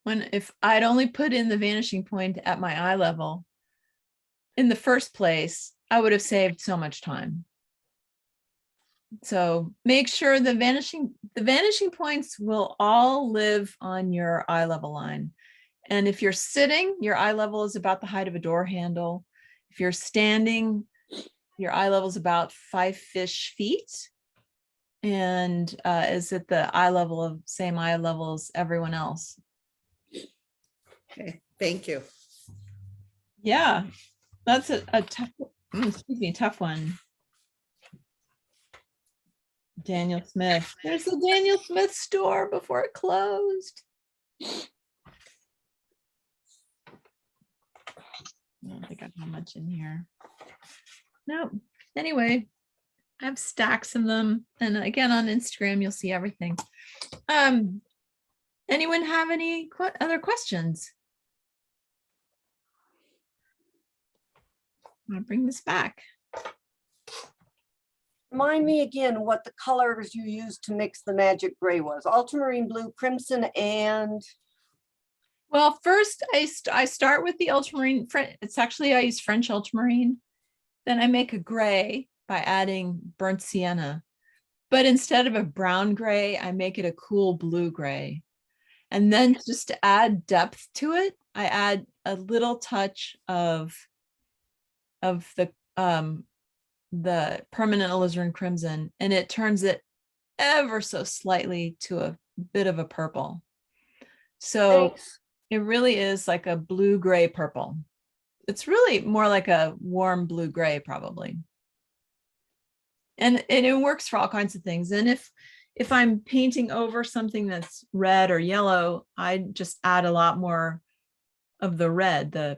when if I'd only put in the vanishing point at my eye level in the first place, I would have saved so much time. So make sure the vanishing points will all live on your eye level line. And if you're sitting, your eye level is about the height of a door handle. If you're standing, your eye level is about 5-ish feet. And is at the same eye level as everyone else. Okay, thank you. Yeah, that's a tough, tough one. Daniel Smith. There's the Daniel Smith store before it closed. I don't think I have much in here. No. Anyway, I have stacks of them. And again, on Instagram, you'll see everything. Anyone have any other questions? I'm gonna bring this back. Remind me again what the colors you used to mix the magic gray was. Ultramarine blue, crimson, and Well, first I start with the ultramarine. It's actually, I use French ultramarine. Then I make a gray by adding burnt sienna. But instead of a brown gray, I make it a cool blue gray. And then just to add depth to it, I add a little touch of the permanent alizarin crimson, and it turns it ever so slightly to a bit of a purple. So thanks. it really is like a blue gray purple. It's really more like a warm blue gray probably. And it works for all kinds of things. And if I'm painting over something that's red or yellow, I just add a lot more of the red, the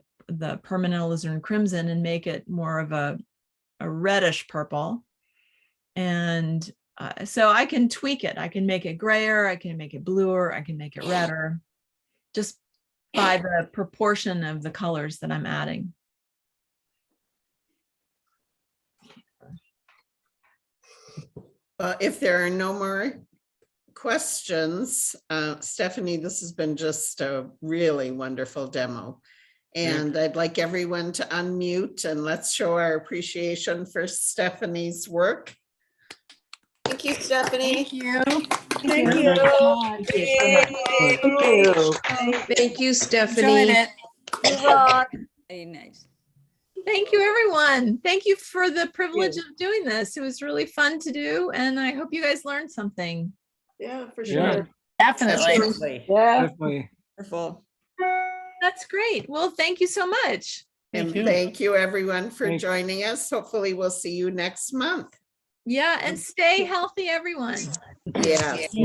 permanent alizarin crimson, and make it more of a reddish purple. And so I can tweak it. I can make it grayer, I can make it bluer, I can make it redder, just by the proportion of the colors that I'm adding. If there are no more questions, Stephanie, this has been just a really wonderful demo. And I'd like everyone to unmute and let's show our appreciation for Stephanie's work. Thank you, Stephanie. Thank you. Thank you. Thank you, Enjoyed Stephanie. it. You rock. Very nice. Thank you, everyone. Thank you for the privilege of doing this. It was really fun to do, and I hope you guys learned something. Yeah, for Yeah. sure. Definitely. Absolutely. Yeah. Definitely. Wonderful. That's great. Well, thank you so much. And Thank you. thank you everyone for Thank you. joining us. Hopefully we'll see you next month. Yeah, and stay healthy, everyone. Yes.